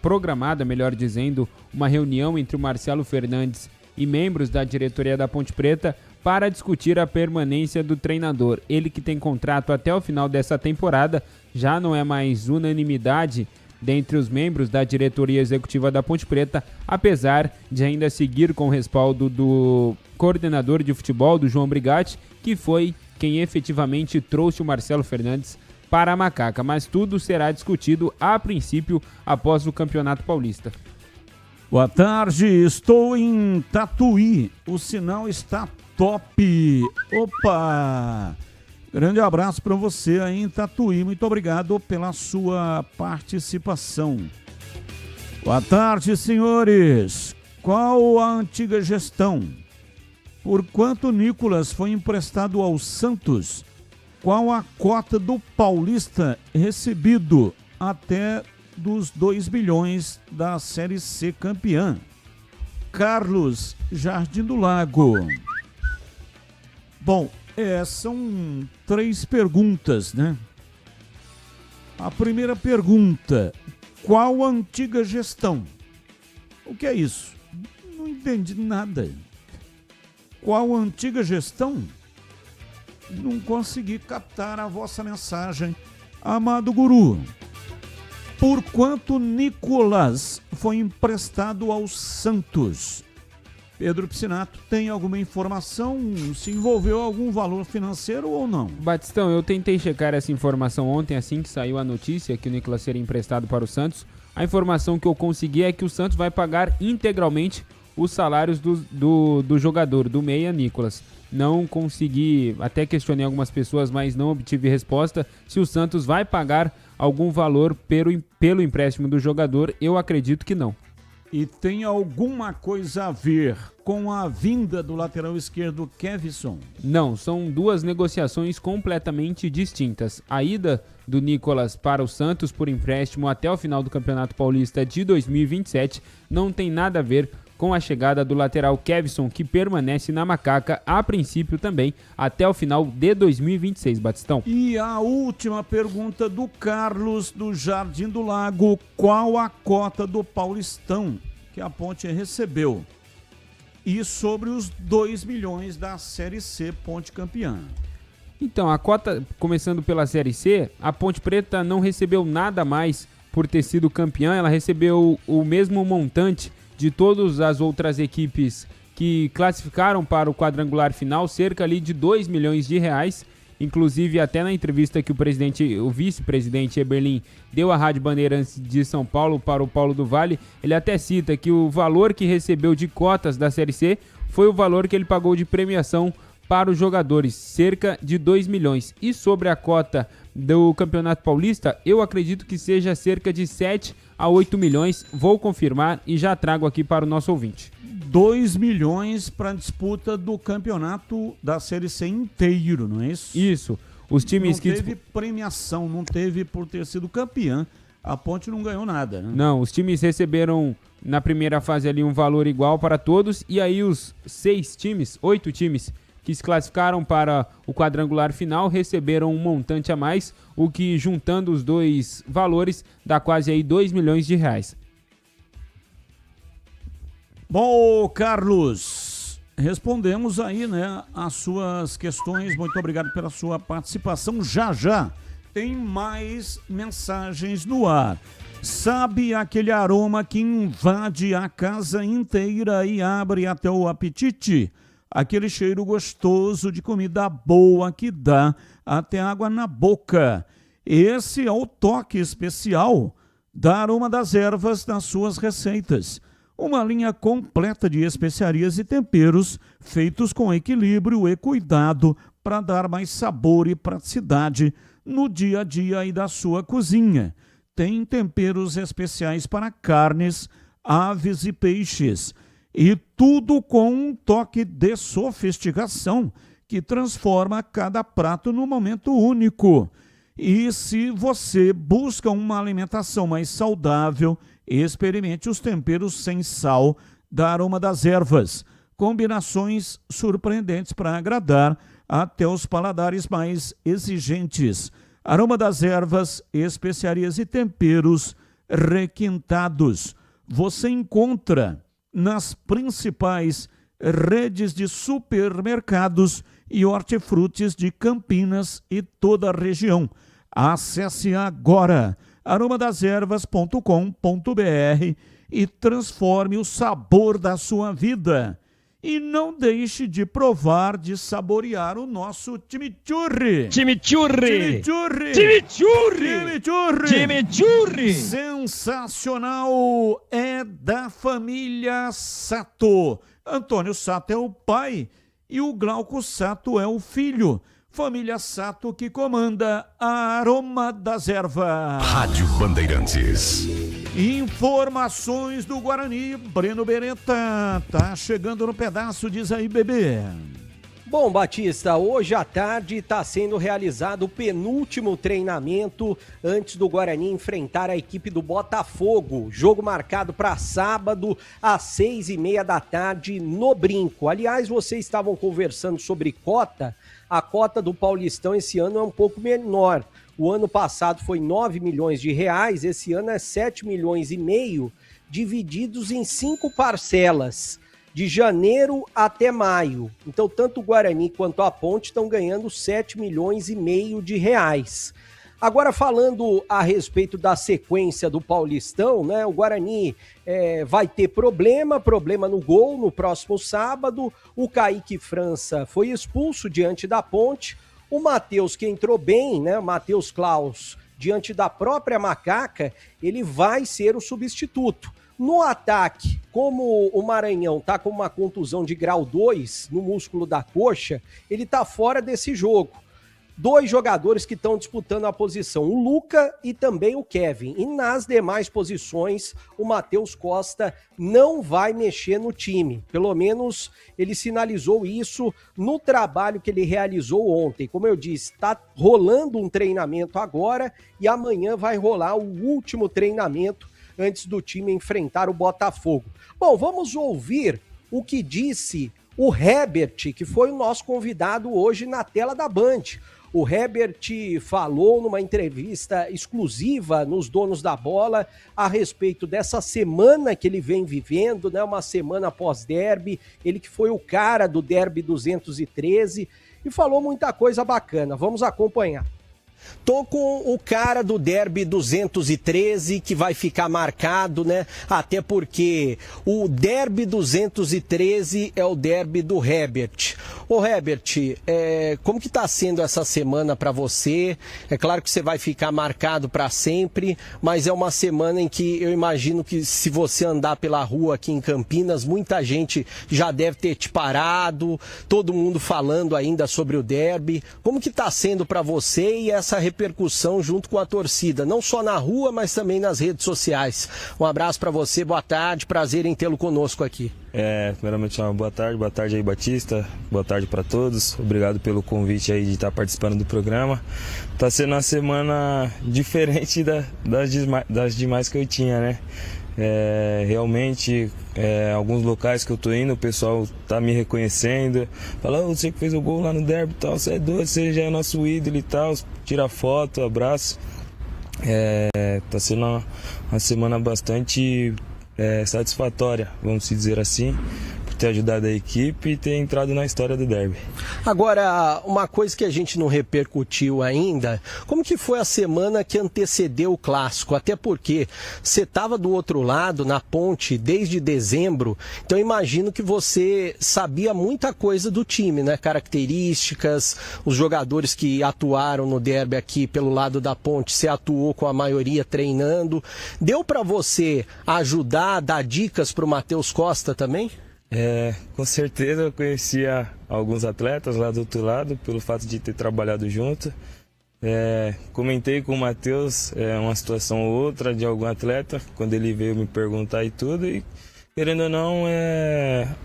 programada, melhor dizendo, uma reunião entre o Marcelo Fernandes e membros da diretoria da Ponte Preta para discutir a permanência do treinador. Ele que tem contrato até o final dessa temporada, já não é mais unanimidade dentre os membros da diretoria executiva da Ponte Preta, apesar de ainda seguir com o respaldo do coordenador de futebol, do João Brigatti, que foi quem efetivamente trouxe o Marcelo Fernandes para a Macaca. Mas tudo será discutido, a princípio, após o Campeonato Paulista. Boa tarde, estou em Tatuí, o sinal está top. Opa! Grande abraço para você aí em Tatuí, muito obrigado pela sua participação. Boa tarde, senhores. Qual a antiga gestão? Por quanto Nicolas foi emprestado ao Santos? Qual a cota do Paulista recebido até dos 2 bilhões da Série C campeã? Carlos, Jardim do Lago. Bom, são 3 perguntas, né? A primeira pergunta, qual a antiga gestão? O que é isso? Não entendi nada. Qual a antiga gestão? Não consegui captar a vossa mensagem, amado guru. Por quanto Nicolas foi emprestado ao Santos? Pedro Piscinato, tem alguma informação? Se envolveu algum valor financeiro ou não? Batistão, eu tentei checar essa informação ontem, assim que saiu a notícia que o Nicolas seria emprestado para o Santos. A informação que eu consegui é que o Santos vai pagar integralmente os salários do jogador, do meia Nicolas. Não consegui, até questionei algumas pessoas, mas não obtive resposta. Se o Santos vai pagar algum valor pelo empréstimo do jogador, eu acredito que não. E tem alguma coisa a ver com a vinda do lateral esquerdo Kevson? Não, são 2 negociações completamente distintas. A ida do Nicolas para o Santos por empréstimo até o final do Campeonato Paulista de 2027 não tem nada a ver com a chegada do lateral Kevson, que permanece na Macaca, a princípio também, até o final de 2026, Batistão. E a última pergunta do Carlos, do Jardim do Lago, qual a cota do Paulistão que a Ponte recebeu? E sobre os 2 milhões da Série C Ponte campeã? Então, a cota, começando pela Série C, a Ponte Preta não recebeu nada mais por ter sido campeã, ela recebeu o mesmo montante de todas as outras equipes que classificaram para o quadrangular final, cerca ali de 2 milhões de reais. Inclusive, até na entrevista que o vice-presidente Eberlin deu à Rádio Bandeirantes de São Paulo para o Paulo do Vale, ele até cita que o valor que recebeu de cotas da Série C foi o valor que ele pagou de premiação para os jogadores, cerca de 2 milhões. E sobre a cota do Campeonato Paulista, eu acredito que seja cerca de 7 a 8 milhões. Vou confirmar e já trago aqui para o nosso ouvinte. 2 milhões para a disputa do campeonato da Série C inteiro, não é isso? Isso. Os times não teve premiação, não teve por ter sido campeã. A Ponte não ganhou nada, né? Não, os times receberam na primeira fase ali um valor igual para todos, e aí os 8 times que se classificaram para o quadrangular final receberam um montante a mais, o que, juntando os dois valores, dá quase aí 2 milhões de reais. Bom, Carlos, respondemos aí, né, as suas questões. Muito obrigado pela sua participação. Já tem mais mensagens no ar. Sabe aquele aroma que invade a casa inteira e abre até o apetite? Aquele cheiro gostoso de comida boa que dá até água na boca. Esse é o toque especial da Aroma das Ervas nas suas receitas. Uma linha completa de especiarias e temperos feitos com equilíbrio e cuidado para dar mais sabor e praticidade no dia a dia e da sua cozinha. Tem temperos especiais para carnes, aves e peixes. E tudo com um toque de sofisticação que transforma cada prato num momento único. E se você busca uma alimentação mais saudável, experimente os temperos sem sal da Aroma das Ervas. Combinações surpreendentes para agradar até os paladares mais exigentes. Aroma das Ervas, especiarias e temperos requintados. Você encontra nas principais redes de supermercados e hortifrutis de Campinas e toda a região. Acesse agora aromadeservas.com.br e transforme o sabor da sua vida. E não deixe de provar, de saborear o nosso chimichurri. Chimichurri! Chimichurri! Chimichurri! Chimichurri! Chimichurri! Sensacional! É da família Sato. Antônio Sato é o pai e o Glauco Sato é o filho. Família Sato que comanda a Aroma das Ervas. Rádio Bandeirantes. Informações do Guarani, Breno Beretta. Tá chegando no pedaço, diz aí, bebê. Bom, Batista, hoje à tarde está sendo realizado o penúltimo treinamento antes do Guarani enfrentar a equipe do Botafogo. Jogo marcado para sábado, às 6h30 da tarde, no Brinco. Aliás, vocês estavam conversando sobre cota. A cota do Paulistão esse ano é um pouco menor. O ano passado foi 9 milhões de reais, esse ano é 7 milhões e meio, divididos em 5 parcelas, de janeiro até maio. Então, tanto o Guarani quanto a Ponte estão ganhando 7 milhões e meio de reais. Agora, falando a respeito da sequência do Paulistão, né? O Guarani vai ter problema no gol no próximo sábado. O Kaique França foi expulso diante da Ponte. O Matheus, que entrou bem, né? O Matheus Klaus, diante da própria Macaca, ele vai ser o substituto. No ataque, como o Maranhão está com uma contusão de grau 2 no músculo da coxa, ele está fora desse jogo. 2 jogadores que estão disputando a posição, o Luca e também o Kevin. E nas demais posições, o Matheus Costa não vai mexer no time. Pelo menos ele sinalizou isso no trabalho que ele realizou ontem. Como eu disse, está rolando um treinamento agora e amanhã vai rolar o último treinamento antes do time enfrentar o Botafogo. Bom, vamos ouvir o que disse o Herbert, que foi o nosso convidado hoje na tela da Band. O Herbert falou numa entrevista exclusiva nos Donos da Bola a respeito dessa semana que ele vem vivendo, né? Uma semana pós-derby, ele que foi o cara do derby 213 e falou muita coisa bacana. Vamos acompanhar. Tô com o cara do Derby 213 que vai ficar marcado, né? Até porque o Derby 213 é o Derby do Herbert. Ô Herbert, como que tá sendo essa semana para você? É claro que você vai ficar marcado para sempre, mas é uma semana em que eu imagino que se você andar pela rua aqui em Campinas, muita gente já deve ter te parado, todo mundo falando ainda sobre o Derby. Como que tá sendo para você e essa repercussão junto com a torcida, não só na rua, mas também nas redes sociais? Um abraço para você, boa tarde, prazer em tê-lo conosco aqui. Primeiramente, uma boa tarde aí, Batista, boa tarde para todos, obrigado pelo convite aí de estar participando do programa. Tá sendo uma semana diferente das demais que eu tinha, né? Realmente, alguns locais que eu tô indo, o pessoal tá me reconhecendo, fala, você que fez o gol lá no Derby e tal, você é doido, você já é nosso ídolo e tal, tira foto, abraço. Tá sendo uma semana bastante satisfatória, vamos dizer assim, por ter ajudado a equipe e ter entrado na história do Derby. Agora, uma coisa que a gente não repercutiu ainda, como que foi a semana que antecedeu o Clássico? Até porque você estava do outro lado, na ponte, desde dezembro, então imagino que você sabia muita coisa do time, né? Características, os jogadores que atuaram no Derby aqui pelo lado da ponte, você atuou com a maioria treinando. Deu para você ajudar, dar dicas para o Matheus Costa também? Com certeza eu conhecia alguns atletas lá do outro lado, pelo fato de ter trabalhado junto. Comentei com o Matheus uma situação ou outra de algum atleta, quando ele veio me perguntar e tudo, e querendo ou não,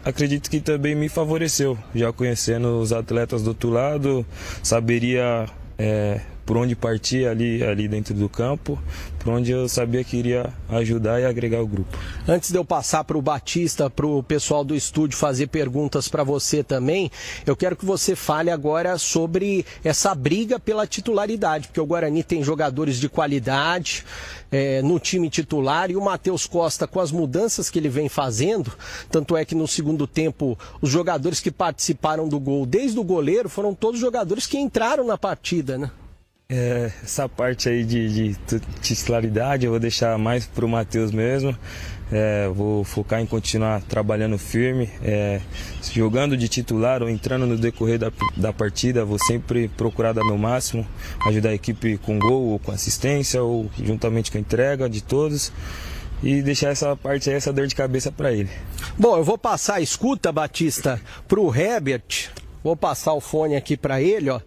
acredito que também me favoreceu, já conhecendo os atletas do outro lado, saberia por onde partir ali dentro do campo, por onde eu sabia que iria ajudar e agregar o grupo. Antes de eu passar para o Batista, para o pessoal do estúdio fazer perguntas para você também, eu quero que você fale agora sobre essa briga pela titularidade, porque o Guarani tem jogadores de qualidade no time titular e o Matheus Costa, com as mudanças que ele vem fazendo, tanto é que no segundo tempo os jogadores que participaram do gol, desde o goleiro, foram todos jogadores que entraram na partida, né? Essa parte aí de titularidade eu vou deixar mais para o Matheus mesmo. Vou focar em continuar trabalhando firme, jogando de titular ou entrando no decorrer da partida. Vou sempre procurar dar meu máximo, ajudar a equipe com gol ou com assistência ou juntamente com a entrega de todos, e deixar essa parte aí, essa dor de cabeça para ele. Bom, eu vou passar a escuta, Batista, para o Herbert. Vou passar o fone aqui para ele, ó.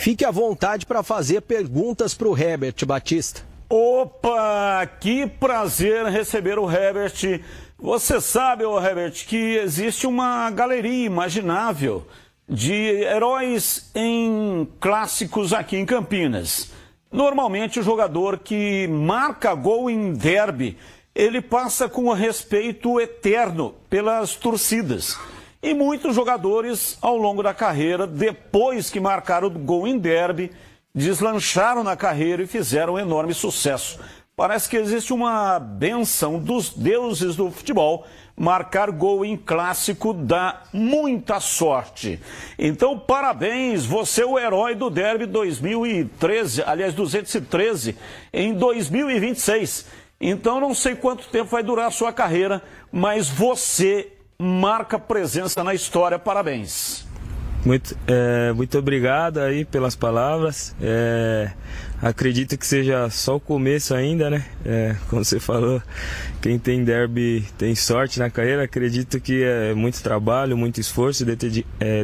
Fique à vontade para fazer perguntas para o Herbert, Batista. Opa, que prazer receber o Herbert. Você sabe, Herbert, que existe uma galeria imaginável de heróis em clássicos aqui em Campinas. Normalmente o jogador que marca gol em derby, ele passa com respeito eterno pelas torcidas. E muitos jogadores, ao longo da carreira, depois que marcaram o gol em derby, deslancharam na carreira e fizeram um enorme sucesso. Parece que existe uma benção dos deuses do futebol. Marcar gol em clássico dá muita sorte. Então, parabéns, você é o herói do derby 2013, aliás, 213, em 2026. Então, não sei quanto tempo vai durar a sua carreira, mas você marca presença na história, parabéns. Muito obrigado aí pelas palavras. Acredito que seja só o começo ainda, né? Como você falou, quem tem derby tem sorte na carreira. Acredito que é muito trabalho, muito esforço,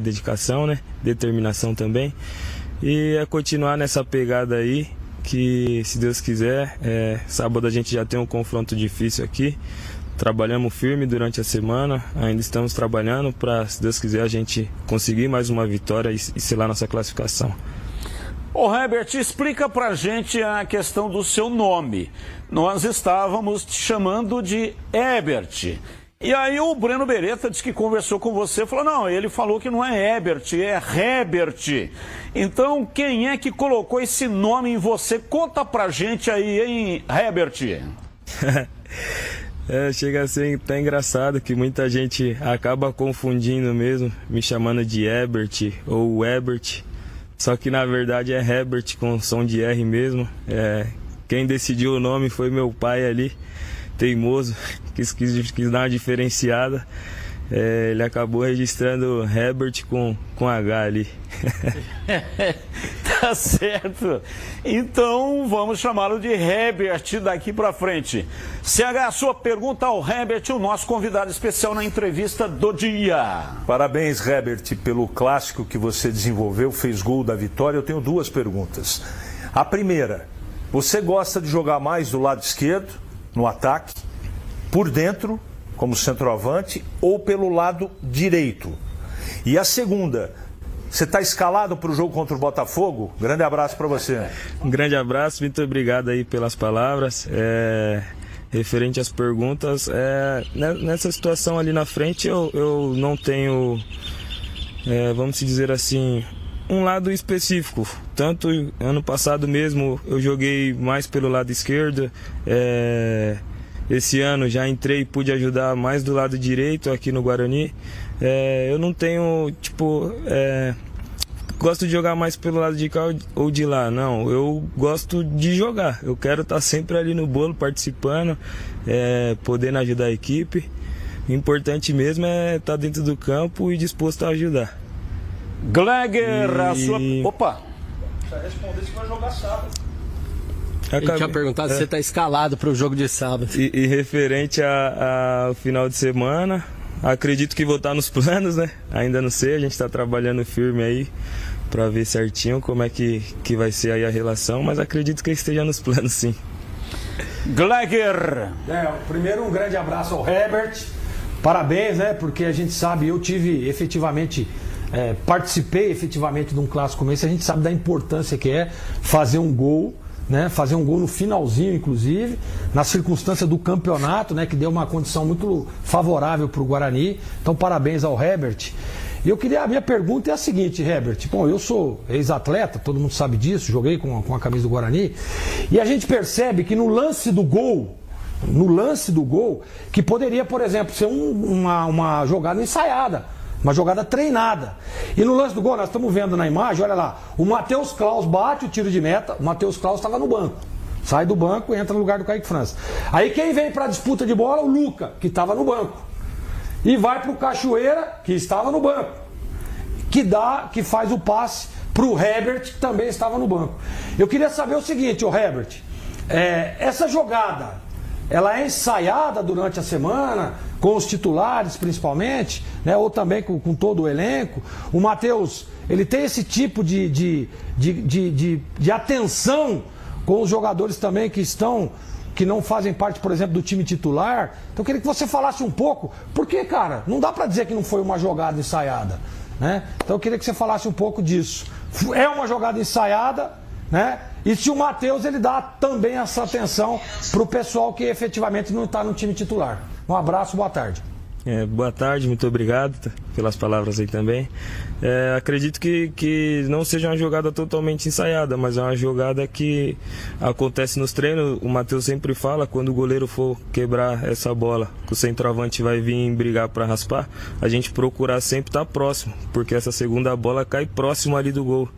dedicação, né? Determinação também. E continuar nessa pegada aí, que se Deus quiser, sábado a gente já tem um confronto difícil aqui. Trabalhamos firme durante a semana, ainda estamos trabalhando para, se Deus quiser, a gente conseguir mais uma vitória e selar nossa classificação. Ô Herbert, explica pra gente a questão do seu nome. Nós estávamos te chamando de Herbert. E aí o Breno Beretta disse que conversou com você, falou, não, ele falou que não é Herbert, é Herbert. Então, quem é que colocou esse nome em você? Conta pra gente aí, hein, Herbert? Chega a ser até engraçado que muita gente acaba confundindo mesmo, me chamando de Herbert ou Herbert. só que na verdade é Herbert com som de R mesmo. Quem decidiu o nome foi meu pai ali, teimoso, quis dar uma diferenciada. Ele acabou registrando Herbert com H ali. Tá certo. Então vamos chamá-lo de Herbert daqui pra frente. CH, a sua pergunta ao Herbert, o nosso convidado especial na entrevista do dia. Parabéns, Herbert, pelo clássico que você desenvolveu, fez gol da vitória. Eu tenho duas perguntas. A primeira, você gosta de jogar mais do lado esquerdo, no ataque, por dentro, como centroavante, ou pelo lado direito? E a segunda, você está escalado para o jogo contra o Botafogo? Grande abraço para você. Um grande abraço, muito obrigado aí pelas palavras. Referente às perguntas, nessa situação ali na frente eu não tenho, vamos dizer assim, um lado específico. Tanto ano passado mesmo eu joguei mais pelo lado esquerdo, esse ano já entrei e pude ajudar mais do lado direito aqui no Guarani. Eu não tenho, gosto de jogar mais pelo lado de cá ou de lá. Não, eu gosto de jogar. Eu quero estar sempre ali no bolo, participando, podendo ajudar a equipe. O importante mesmo é estar dentro do campo e disposto a ajudar. Gleger, a sua... Opa! Precisa responder se vai jogar sábado. Ele tinha perguntado se você está escalado para o jogo de sábado. E referente ao final de semana, acredito que vou estar nos planos, né? Ainda não sei, a gente está trabalhando firme aí para ver certinho como é que vai ser aí a relação, mas acredito que esteja nos planos, sim. Gleger! Primeiro, um grande abraço ao Herbert. Parabéns, né? Porque a gente sabe, eu tive efetivamente... participei efetivamente de um clássico como esse. A gente sabe da importância que é fazer um gol, né? Fazer um gol no finalzinho, inclusive, na circunstância do campeonato, né? Que deu uma condição muito favorável para o Guarani. Então, parabéns ao Herbert. E a minha pergunta é a seguinte, Herbert. Bom, eu sou ex-atleta, todo mundo sabe disso, joguei com a camisa do Guarani. E a gente percebe que no lance do gol, que poderia, por exemplo, ser uma jogada ensaiada, uma jogada treinada. E no lance do gol, nós estamos vendo na imagem, olha lá, o Matheus Klaus bate o tiro de meta, o Matheus Klaus estava no banco. Sai do banco e entra no lugar do Kaique França. Aí quem vem para a disputa de bola? O Luca, que estava no banco. E vai para o Cachoeira, que estava no banco. Que faz o passe para o Herbert, que também estava no banco. Eu queria saber o seguinte, Herbert, essa jogada, ela é ensaiada durante a semana, com os titulares principalmente, né, ou também com todo o elenco? O Matheus, ele tem esse tipo de atenção com os jogadores também que não fazem parte, por exemplo, do time titular? Então eu queria que você falasse um pouco, porque, cara, não dá para dizer que não foi uma jogada ensaiada, né? Então eu queria que você falasse um pouco disso. É uma jogada ensaiada, né? E se o Matheus, ele dá também essa atenção para o pessoal que efetivamente não está no time titular. Um abraço, boa tarde. Boa tarde, muito obrigado pelas palavras aí também. Acredito que não seja uma jogada totalmente ensaiada, mas é uma jogada que acontece nos treinos. O Matheus sempre fala, quando o goleiro for quebrar essa bola, que o centroavante vai vir brigar para raspar, a gente procurar sempre estar próximo, porque essa segunda bola cai próximo ali do gol.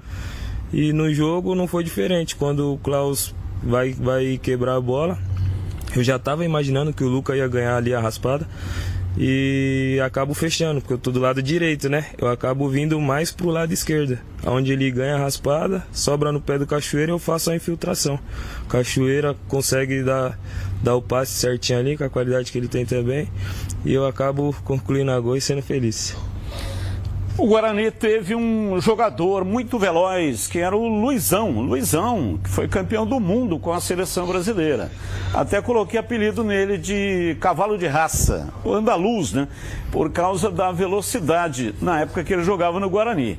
E no jogo não foi diferente. Quando o Klaus vai quebrar a bola, eu já estava imaginando que o Luca ia ganhar ali a raspada e acabo fechando, porque eu tô do lado direito, né? Eu acabo vindo mais pro lado esquerdo, onde ele ganha a raspada, sobra no pé do Cachoeira e eu faço a infiltração. O Cachoeira consegue dar o passe certinho ali, com a qualidade que ele tem também, e eu acabo concluindo a gol e sendo feliz. O Guarani teve um jogador muito veloz, que era o Luizão, que foi campeão do mundo com a seleção brasileira. Até coloquei apelido nele de cavalo de raça, o andaluz, né? Por causa da velocidade na época que ele jogava no Guarani.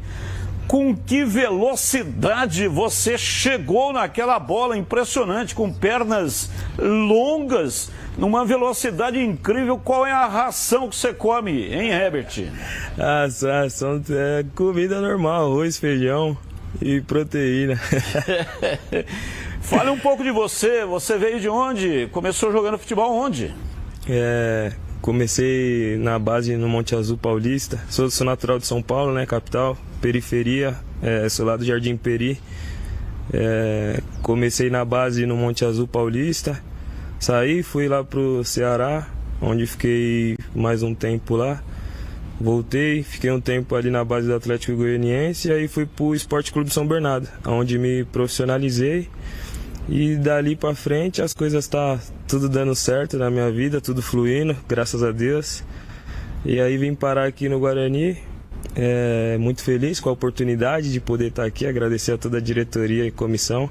Com que velocidade você chegou naquela bola impressionante, com pernas longas, numa velocidade incrível. Qual é a ração que você come, hein, Herbert? Comida normal, arroz, feijão e proteína. Fale um pouco de você. Você veio de onde? Começou jogando futebol onde? Comecei na base no Monte Azul Paulista. Sou natural de São Paulo, né, capital. Periferia, sou lá do Jardim Peri. Comecei na base no Monte Azul Paulista, saí, fui lá pro Ceará, onde fiquei mais um tempo lá. Voltei, fiquei um tempo ali na base do Atlético Goianiense e aí fui pro Esporte Clube São Bernardo, onde me profissionalizei. E dali pra frente as coisas tá tudo dando certo na minha vida, tudo fluindo, graças a Deus. E aí vim parar aqui no Guarani, muito feliz com a oportunidade de poder estar aqui, agradecer a toda a diretoria e comissão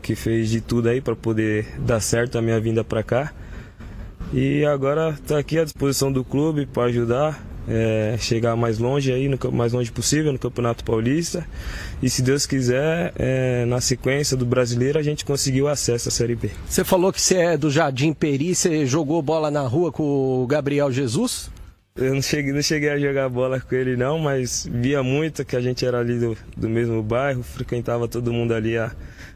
que fez de tudo aí para poder dar certo a minha vinda para cá. E agora tá aqui à disposição do clube para ajudar, chegar mais longe aí, mais longe possível no Campeonato Paulista. E se Deus quiser, na sequência do Brasileiro, a gente conseguiu acesso à Série B. Você falou que você é do Jardim Peri, você jogou bola na rua com o Gabriel Jesus? Eu não cheguei a jogar bola com ele não, mas via muito que a gente era ali do mesmo bairro, frequentava todo mundo ali, a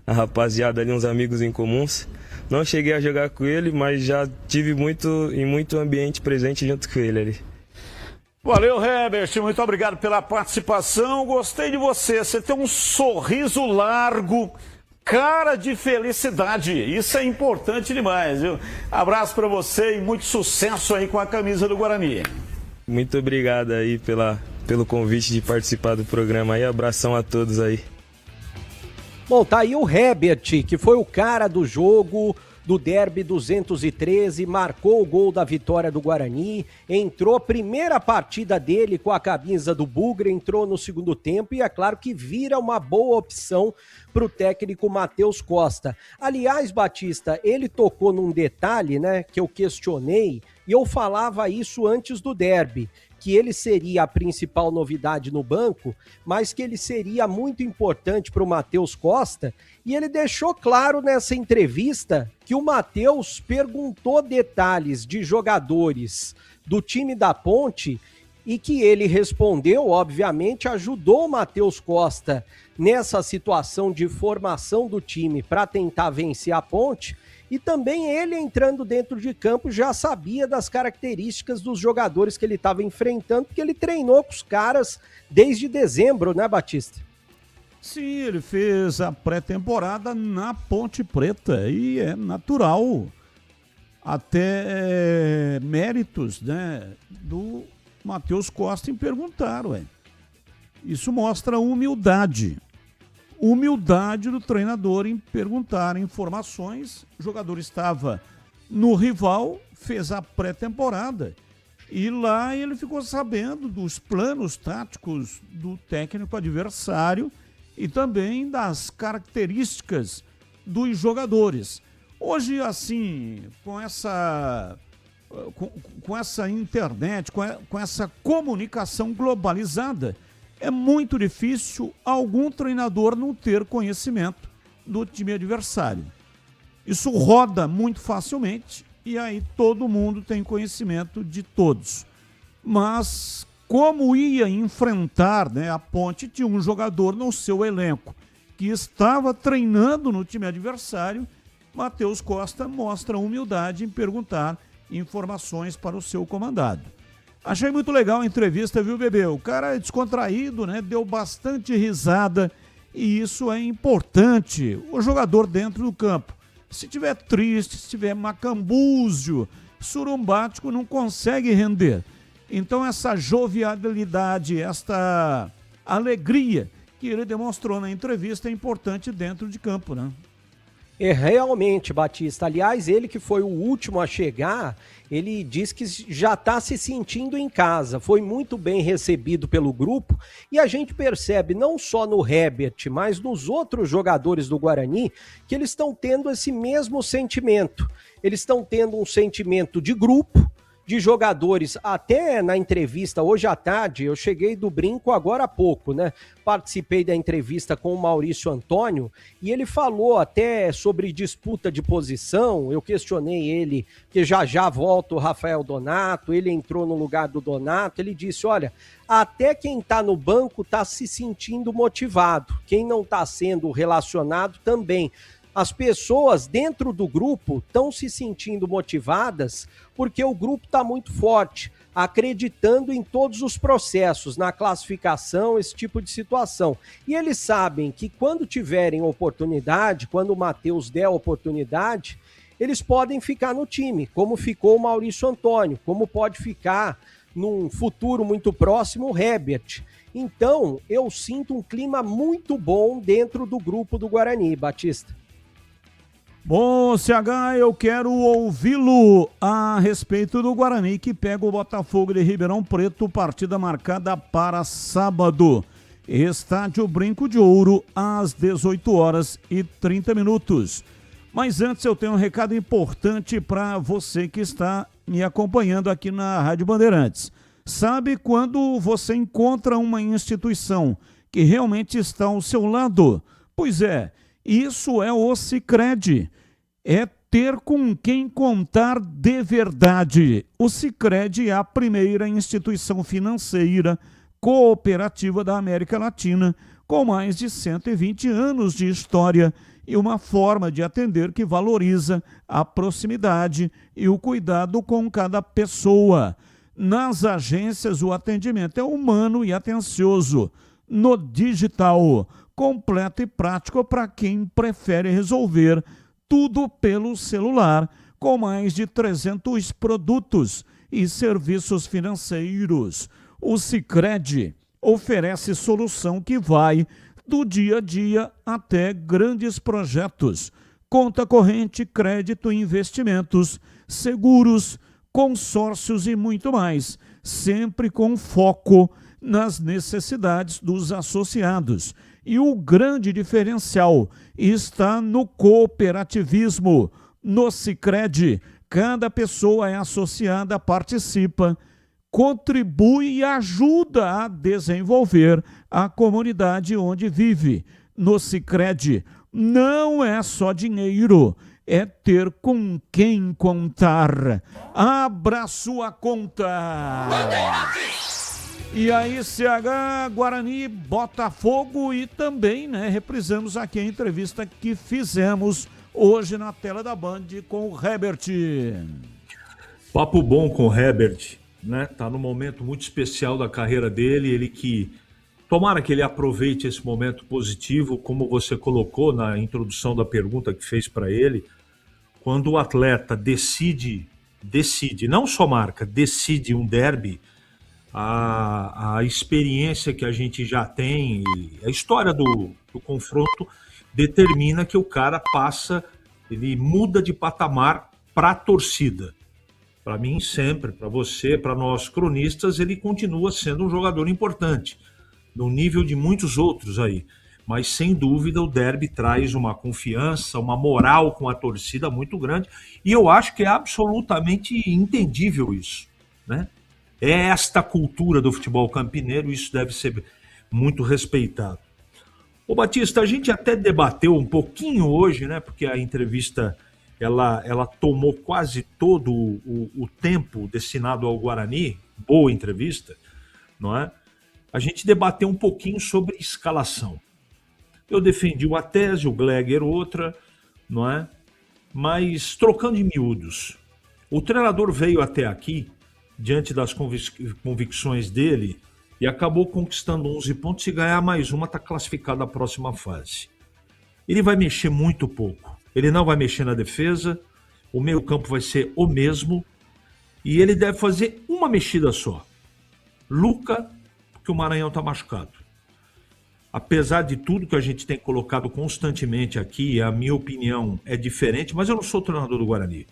rapaziada ali, uns amigos em comuns. Não cheguei a jogar com ele, mas já tive em muito ambiente presente junto com ele ali. Valeu, Herbert, muito obrigado pela participação, gostei de você, você tem um sorriso largo, cara de felicidade, isso é importante demais, viu? Abraço pra você e muito sucesso aí com a camisa do Guarani. Muito obrigado aí pelo convite de participar do programa aí, abração a todos aí. Bom, tá aí o Herbert, que foi o cara do jogo do Derby 213, marcou o gol da vitória do Guarani, entrou a primeira partida dele com a camisa do Bugre, entrou no segundo tempo e é claro que vira uma boa opção para o técnico Matheus Costa. Aliás, Batista, ele tocou num detalhe, né, que eu questionei e eu falava isso antes do Derby, que ele seria a principal novidade no banco, mas que ele seria muito importante para o Matheus Costa, e ele deixou claro nessa entrevista que o Matheus perguntou detalhes de jogadores do time da Ponte e que ele respondeu, obviamente, ajudou o Matheus Costa nessa situação de formação do time para tentar vencer a Ponte. E também ele, entrando dentro de campo, já sabia das características dos jogadores que ele estava enfrentando, porque ele treinou com os caras desde dezembro, né, Batista? Sim, ele fez a pré-temporada na Ponte Preta e é natural. Até méritos, né, do Matheus Costa em perguntar, ué. Isso mostra humildade. Humildade do treinador em perguntar informações. O jogador estava no rival, fez a pré-temporada e lá ele ficou sabendo dos planos táticos do técnico adversário e também das características dos jogadores. Hoje, assim, com essa internet, com essa comunicação globalizada, é muito difícil algum treinador não ter conhecimento do time adversário. Isso roda muito facilmente e aí todo mundo tem conhecimento de todos. Mas como ia enfrentar, né, a Ponte, tinha um jogador no seu elenco que estava treinando no time adversário. Matheus Costa mostra humildade em perguntar informações para o seu comandado. Achei muito legal a entrevista, viu, Bebê? O cara é descontraído, né? Deu bastante risada e isso é importante. O jogador dentro do campo, se tiver triste, se tiver macambúzio, surumbático, não consegue render. Então essa jovialidade, esta alegria que ele demonstrou na entrevista é importante dentro de campo, né? É realmente, Batista. Aliás, ele que foi o último a chegar, ele diz que já está se sentindo em casa. Foi muito bem recebido pelo grupo e a gente percebe não só no Herbert, mas nos outros jogadores do Guarani que eles estão tendo esse mesmo sentimento. Eles estão tendo um sentimento de grupo, de jogadores. Até na entrevista hoje à tarde, eu cheguei do Brinco agora há pouco, né? Participei da entrevista com o Maurício Antônio e ele falou até sobre disputa de posição. Eu questionei ele, que já volta o Rafael Donato, ele entrou no lugar do Donato, ele disse, olha, até quem tá no banco tá se sentindo motivado, quem não tá sendo relacionado também. As pessoas dentro do grupo estão se sentindo motivadas porque o grupo está muito forte. acreditando em todos os processos, na classificação, esse tipo de situação. E eles sabem que quando tiverem oportunidade, quando o Matheus der oportunidade, eles podem ficar no time, como ficou o Maurício Antônio, como pode ficar num futuro muito próximo o Herbert. Então, eu sinto um clima muito bom dentro do grupo do Guarani, Batista. Bom, CH, eu quero ouvi-lo a respeito do Guarani, que pega o Botafogo de Ribeirão Preto, partida marcada para sábado. Estádio Brinco de Ouro, às 18h30. Mas antes eu tenho um recado importante para você que está me acompanhando aqui na Rádio Bandeirantes. Sabe quando você encontra uma instituição que realmente está ao seu lado? Pois é, isso é o Sicredi. É ter com quem contar de verdade. O Sicredi é a primeira instituição financeira cooperativa da América Latina, com mais de 120 anos de história e uma forma de atender que valoriza a proximidade e o cuidado com cada pessoa. Nas agências, o atendimento é humano e atencioso. No digital, completo e prático para quem prefere resolver tudo pelo celular, com mais de 300 produtos e serviços financeiros. O Sicredi oferece solução que vai do dia a dia até grandes projetos. Conta corrente, crédito, investimentos, seguros, consórcios e muito mais, sempre com foco nas necessidades dos associados. E o grande diferencial está no cooperativismo. No Sicredi, cada pessoa é associada, participa, contribui e ajuda a desenvolver a comunidade onde vive. No Sicredi, não é só dinheiro, é ter com quem contar. Abra sua conta. E aí, CH, Guarani, Botafogo e também, reprisamos aqui a entrevista que fizemos hoje na tela da Band com o Herbert. Papo bom com o Herbert, né? Tá num momento muito especial da carreira dele, ele que tomara que ele aproveite esse momento positivo, como você colocou na introdução da pergunta que fez para ele, quando o atleta decide, não só marca, decide um derby, a experiência que a gente já tem, a história do confronto determina que o cara passa, ele muda de patamar para a torcida. Para mim sempre, para você, para nós cronistas, ele continua sendo um jogador importante, no nível de muitos outros aí. Mas sem dúvida o derby traz uma confiança, uma moral com a torcida muito grande, e eu acho que é absolutamente entendível isso, né? É esta cultura do futebol campineiro, isso deve ser muito respeitado. Ô Batista, a gente até debateu um pouquinho hoje, né? Porque a entrevista ela tomou quase todo o tempo destinado ao Guarani, boa entrevista, não é? A gente debateu um pouquinho sobre escalação. Eu defendi uma tese, o Gleger outra, não é? Mas trocando em miúdos, o treinador veio até aqui diante das convicções dele e acabou conquistando 11 pontos e ganhar mais uma, está classificado à próxima fase. Ele vai mexer muito pouco, ele não vai mexer na defesa, o meio-campo vai ser o mesmo e ele deve fazer uma mexida só. Luca, porque o Maranhão está machucado. Apesar de tudo que a gente tem colocado constantemente aqui, a minha opinião é diferente, mas eu não sou treinador do Guarani.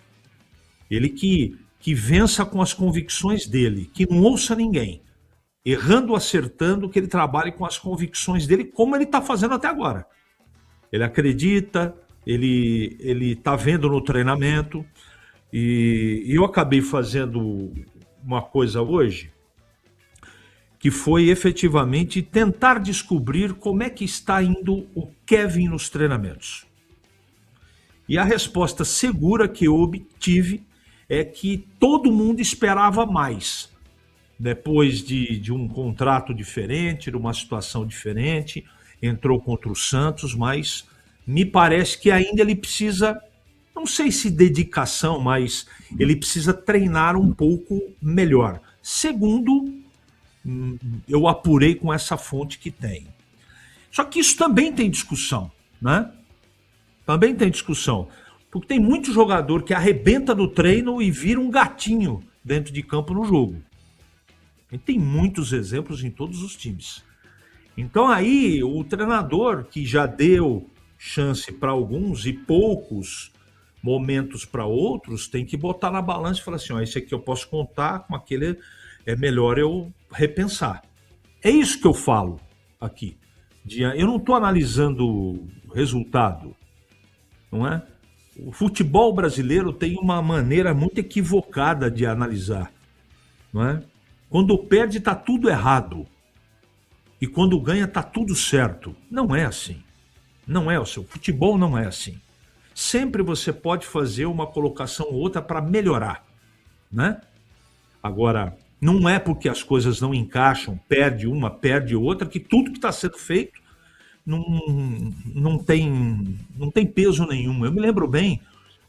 Ele que vença com as convicções dele, que não ouça ninguém, errando ou acertando, que ele trabalhe com as convicções dele, como ele está fazendo até agora. Ele acredita, ele está vendo no treinamento, e eu acabei fazendo uma coisa hoje, que foi efetivamente tentar descobrir como é que está indo o Kevin nos treinamentos. E a resposta segura que eu obtive é que todo mundo esperava mais. Depois de um contrato diferente, de uma situação diferente, entrou contra o Santos, mas me parece que ainda ele precisa, não sei se dedicação, mas ele precisa treinar um pouco melhor. Segundo, eu apurei com essa fonte que tem. Só que isso também tem discussão, né? Também tem discussão. Porque tem muito jogador que arrebenta no treino e vira um gatinho dentro de campo no jogo. E tem muitos exemplos em todos os times. Então aí o treinador que já deu chance para alguns e poucos momentos para outros, tem que botar na balança e falar assim, ó, esse aqui eu posso contar, com aquele é melhor eu repensar. É isso que eu falo aqui. Eu não estou analisando o resultado, não é? O futebol brasileiro tem uma maneira muito equivocada de analisar, não é? Quando perde está tudo errado e quando ganha está tudo certo. Não é assim. Não é o seu futebol, não é assim. Sempre você pode fazer uma colocação ou outra para melhorar, né? Agora, não é porque as coisas não encaixam, perde uma, perde outra, que tudo que está sendo feito não tem peso nenhum. Eu me lembro bem,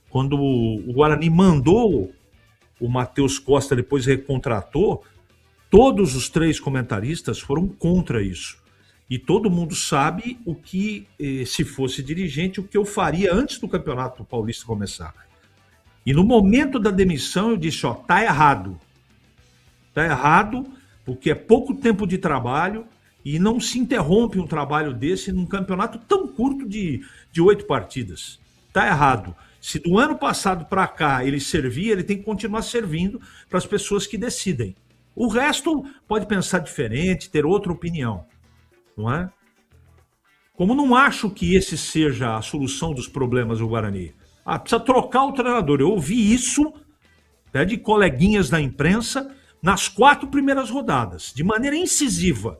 quando o Guarani mandou o Matheus Costa, depois recontratou, todos os 3 comentaristas foram contra isso. E todo mundo sabe o que, se fosse dirigente, o que eu faria antes do Campeonato Paulista começar. E no momento da demissão eu disse, ó, tá errado. Tá errado, porque é pouco tempo de trabalho e não se interrompe um trabalho desse num campeonato tão curto de 8 partidas. Tá errado. Se do ano passado para cá ele servia, ele tem que continuar servindo para as pessoas que decidem. O resto pode pensar diferente, ter outra opinião. Não é? Como não acho que esse seja a solução dos problemas do Guarani. Precisa trocar o treinador. Eu ouvi isso, né, de coleguinhas da imprensa nas 4 primeiras rodadas, de maneira incisiva.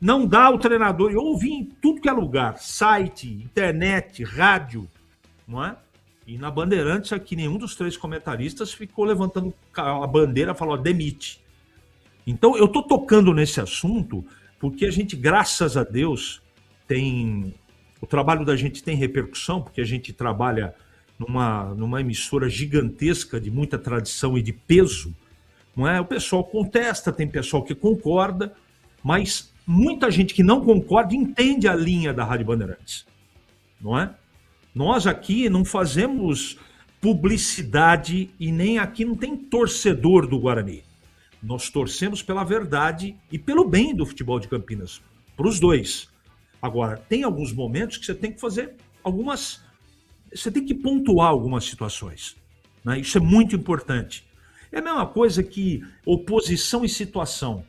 Não dá o treinador. Eu ouvi em tudo que é lugar, site, internet, rádio, não é? E na Bandeirantes aqui nenhum dos 3 comentaristas ficou levantando a bandeira e falou, demite. Então eu estou tocando nesse assunto porque a gente, graças a Deus, o trabalho da gente tem repercussão, porque a gente trabalha numa emissora gigantesca de muita tradição e de peso, não é? O pessoal contesta, tem pessoal que concorda, mas muita gente que não concorda entende a linha da Rádio Bandeirantes, não é? Nós aqui não fazemos publicidade e nem aqui não tem torcedor do Guarani. Nós torcemos pela verdade e pelo bem do futebol de Campinas, para os 2. Agora, tem alguns momentos que você tem que fazer você tem que pontuar algumas situações, né? Isso é muito importante. É a mesma coisa que oposição e situação.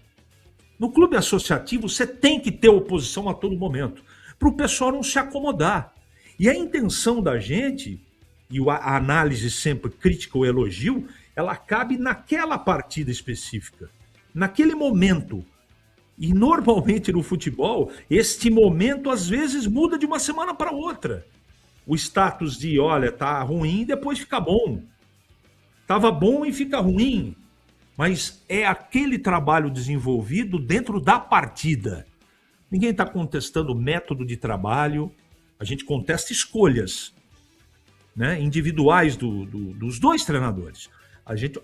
No clube associativo, você tem que ter oposição a todo momento, para o pessoal não se acomodar. E a intenção da gente, e a análise sempre crítica ou elogio, ela cabe naquela partida específica, naquele momento. E normalmente no futebol, este momento às vezes muda de uma semana para outra. O status de, olha, tá ruim, depois fica bom. Tava bom e fica ruim. Mas é aquele trabalho desenvolvido dentro da partida. Ninguém está contestando o método de trabalho, a gente contesta escolhas, né, individuais dos 2 treinadores.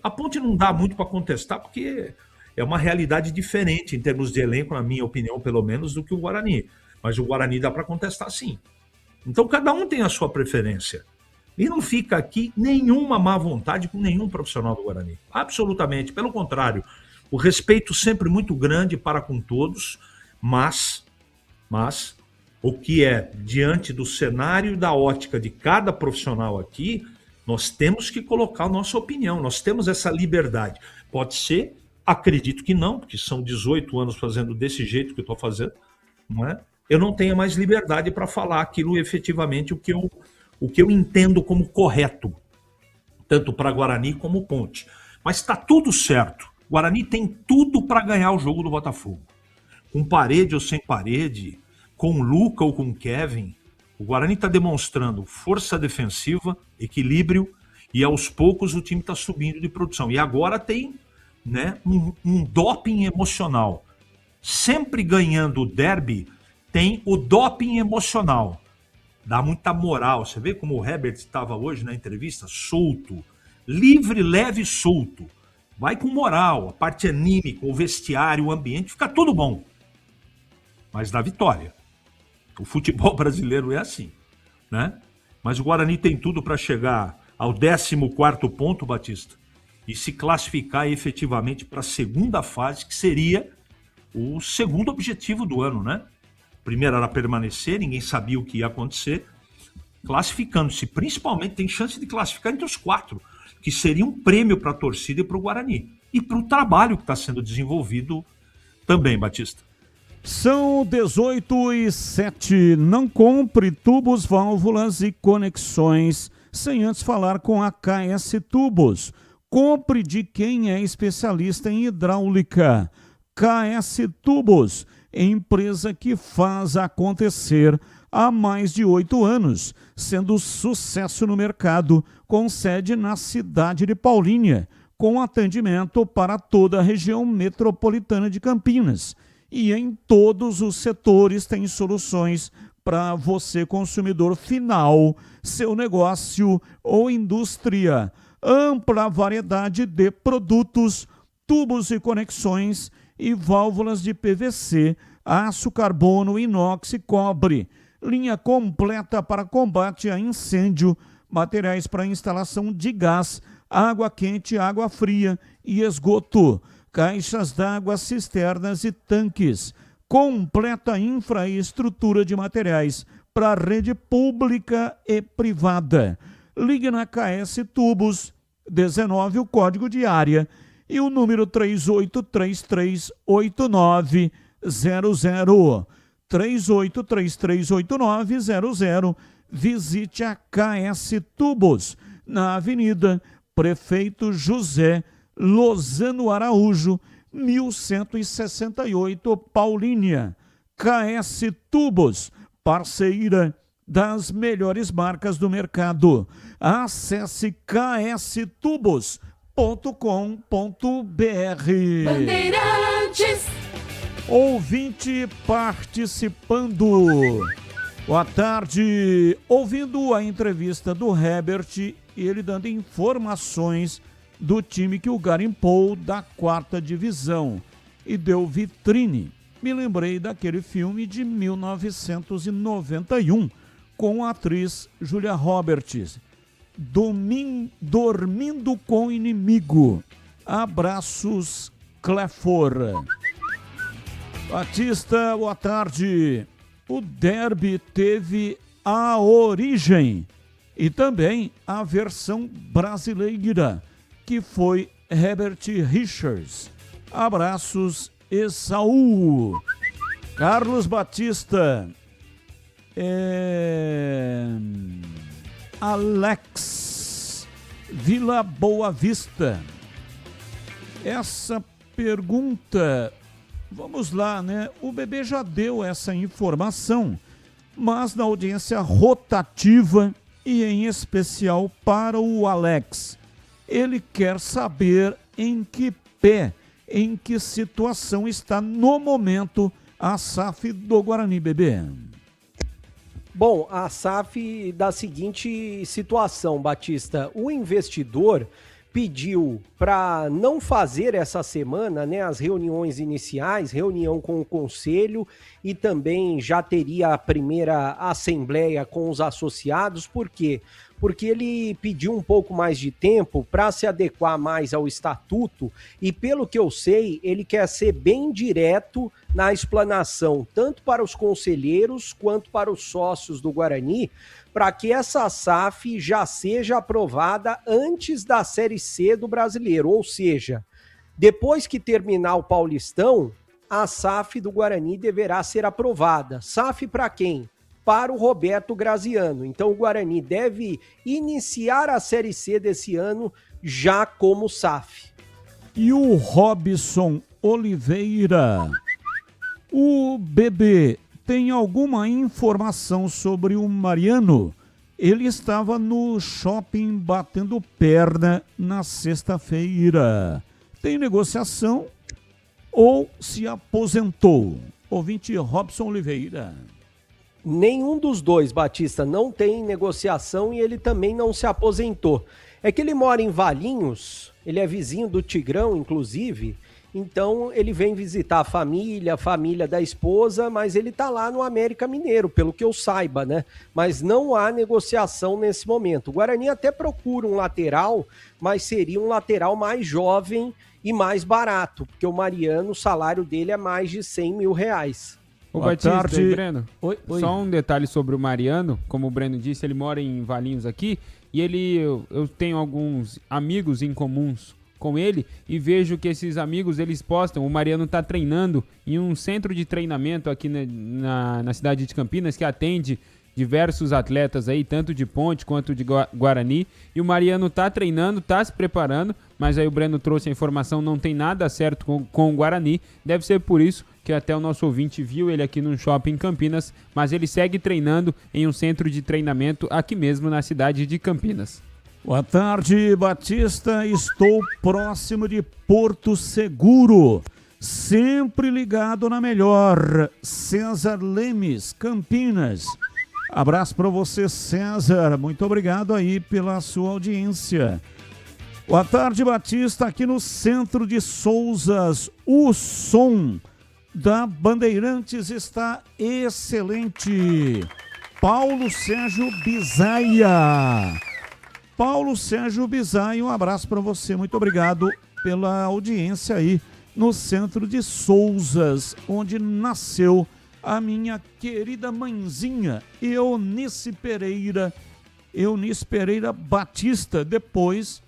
A Ponte não dá muito para contestar, porque é uma realidade diferente em termos de elenco, na minha opinião, pelo menos, do que o Guarani. Mas o Guarani dá para contestar, sim. Então, cada um tem a sua preferência. E não fica aqui nenhuma má vontade com nenhum profissional do Guarani. Absolutamente. Pelo contrário, o respeito sempre muito grande para com todos, mas o que é diante do cenário e da ótica de cada profissional aqui, nós temos que colocar a nossa opinião, nós temos essa liberdade. Pode ser, acredito que não, porque são 18 anos fazendo desse jeito que eu estou fazendo, não é? Eu não tenho mais liberdade para falar aquilo efetivamente, o que eu entendo como correto, tanto para Guarani como Ponte. Mas está tudo certo. Guarani tem tudo para ganhar o jogo do Botafogo. Com parede ou sem parede, com Luca ou com Kevin, o Guarani está demonstrando força defensiva, equilíbrio, e aos poucos o time está subindo de produção. E agora tem, né, um doping emocional. Sempre ganhando o derby, tem o doping emocional. Dá muita moral. Você vê como o Herbert estava hoje na entrevista? Solto. Livre, leve e solto. vai com moral, a parte anímica, o vestiário, o ambiente, fica tudo bom. Mas dá vitória. O futebol brasileiro é assim, né? Mas o Guarani tem tudo para chegar ao 14º ponto, Batista, e se classificar efetivamente para a segunda fase, que seria o segundo objetivo do ano, né? Primeiro era permanecer, ninguém sabia o que ia acontecer. Classificando-se, principalmente, tem chance de classificar entre os 4, que seria um prêmio para a torcida e para o Guarani. E para o trabalho que está sendo desenvolvido também, Batista. São 18h07. Não compre tubos, válvulas e conexões sem antes falar com a KS Tubos. Compre de quem é especialista em hidráulica. KS Tubos, empresa que faz acontecer há mais de 8 anos, sendo sucesso no mercado, com sede na cidade de Paulínia, com atendimento para toda a região metropolitana de Campinas. E em todos os setores tem soluções para você, consumidor final, seu negócio ou indústria. Ampla variedade de produtos, tubos e conexões e válvulas de PVC, aço, carbono, inox e cobre. Linha completa para combate a incêndio, materiais para instalação de gás, água quente, água fria e esgoto, caixas d'água, cisternas e tanques. Completa infraestrutura de materiais para rede pública e privada. Ligue na KS Tubos 19, o código de área, e o número 38338900. 38338900. Visite a KS Tubos na Avenida Prefeito José Lozano Araújo, 1168, Paulínia. KS Tubos, parceira das melhores marcas do mercado. Acesse kstubos.com.br. Bandeirantes. Ouvinte participando. Boa tarde. Ouvindo a entrevista do Herbert, ele dando informações do time que o garimpou da 4ª divisão e deu vitrine. Me lembrei daquele filme de 1991 com a atriz Julia Roberts, Dormindo com o Inimigo. Abraços, Clefor. Batista, boa tarde. O derby teve a origem e também a versão brasileira, que foi Herbert Richards. Abraços, Esaú. Carlos Batista. Alex, Vila Boa Vista. Essa pergunta, vamos lá, né? O bebê já deu essa informação, mas na audiência rotativa e em especial para o Alex, ele quer saber em que pé, em que situação está no momento a SAF do Guarani, bebê. Bom, a SAF da seguinte situação, Batista. O investidor pediu para não fazer essa semana, né, as reuniões iniciais, reunião com o conselho, e também já teria a primeira assembleia com os associados. Por quê? Porque ele pediu um pouco mais de tempo para se adequar mais ao estatuto e, pelo que eu sei, ele quer ser bem direto na explanação, tanto para os conselheiros quanto para os sócios do Guarani, para que essa SAF já seja aprovada antes da Série C do Brasileiro, ou seja, depois que terminar o Paulistão, a SAF do Guarani deverá ser aprovada. SAF para quem? Para o Roberto Graziano. Então o Guarani deve iniciar a Série C desse ano já como SAF. E o Robson Oliveira, o bebê, tem alguma informação sobre o Mariano? Ele estava no shopping batendo perna na sexta-feira. Tem negociação ou se aposentou? Ouvinte Robson Oliveira. Nenhum dos dois, Batista, não tem negociação e ele também não se aposentou. É que ele mora em Valinhos ele é vizinho do Tigrão, inclusive, então ele vem visitar a família da esposa, mas ele tá lá no América Mineiro, pelo que eu saiba, né? Mas não há negociação nesse momento. O Guarani até procura um lateral, mas seria um lateral mais jovem e mais barato, porque o Mariano, o salário dele é mais de 100 mil reais. Ô, Batista e Breno, só um detalhe sobre o Mariano, como o Breno disse, ele mora em Valinhos aqui, e eu tenho alguns amigos em comuns com ele, e vejo que esses amigos, eles postam, o Mariano tá treinando em um centro de treinamento aqui na cidade de Campinas, que atende diversos atletas aí, tanto de Ponte quanto de Guarani, e o Mariano tá treinando, tá se preparando, mas aí o Breno trouxe a informação, não tem nada certo com o Guarani, deve ser por isso que até o nosso ouvinte viu ele aqui num shopping em Campinas, mas ele segue treinando em um centro de treinamento aqui mesmo na cidade de Campinas. Boa tarde, Batista. Estou próximo de Porto Seguro. Sempre ligado na melhor. César Lemes, Campinas. Abraço para você, César. Muito obrigado aí pela sua audiência. Boa tarde, Batista. Aqui no centro de Souzas, o som da Bandeirantes está excelente. Paulo Sérgio Bisaia. Paulo Sérgio Bisaia, um abraço para você. Muito obrigado pela audiência aí no centro de Souzas, onde nasceu a minha querida mãezinha, Eunice Pereira Batista. Depois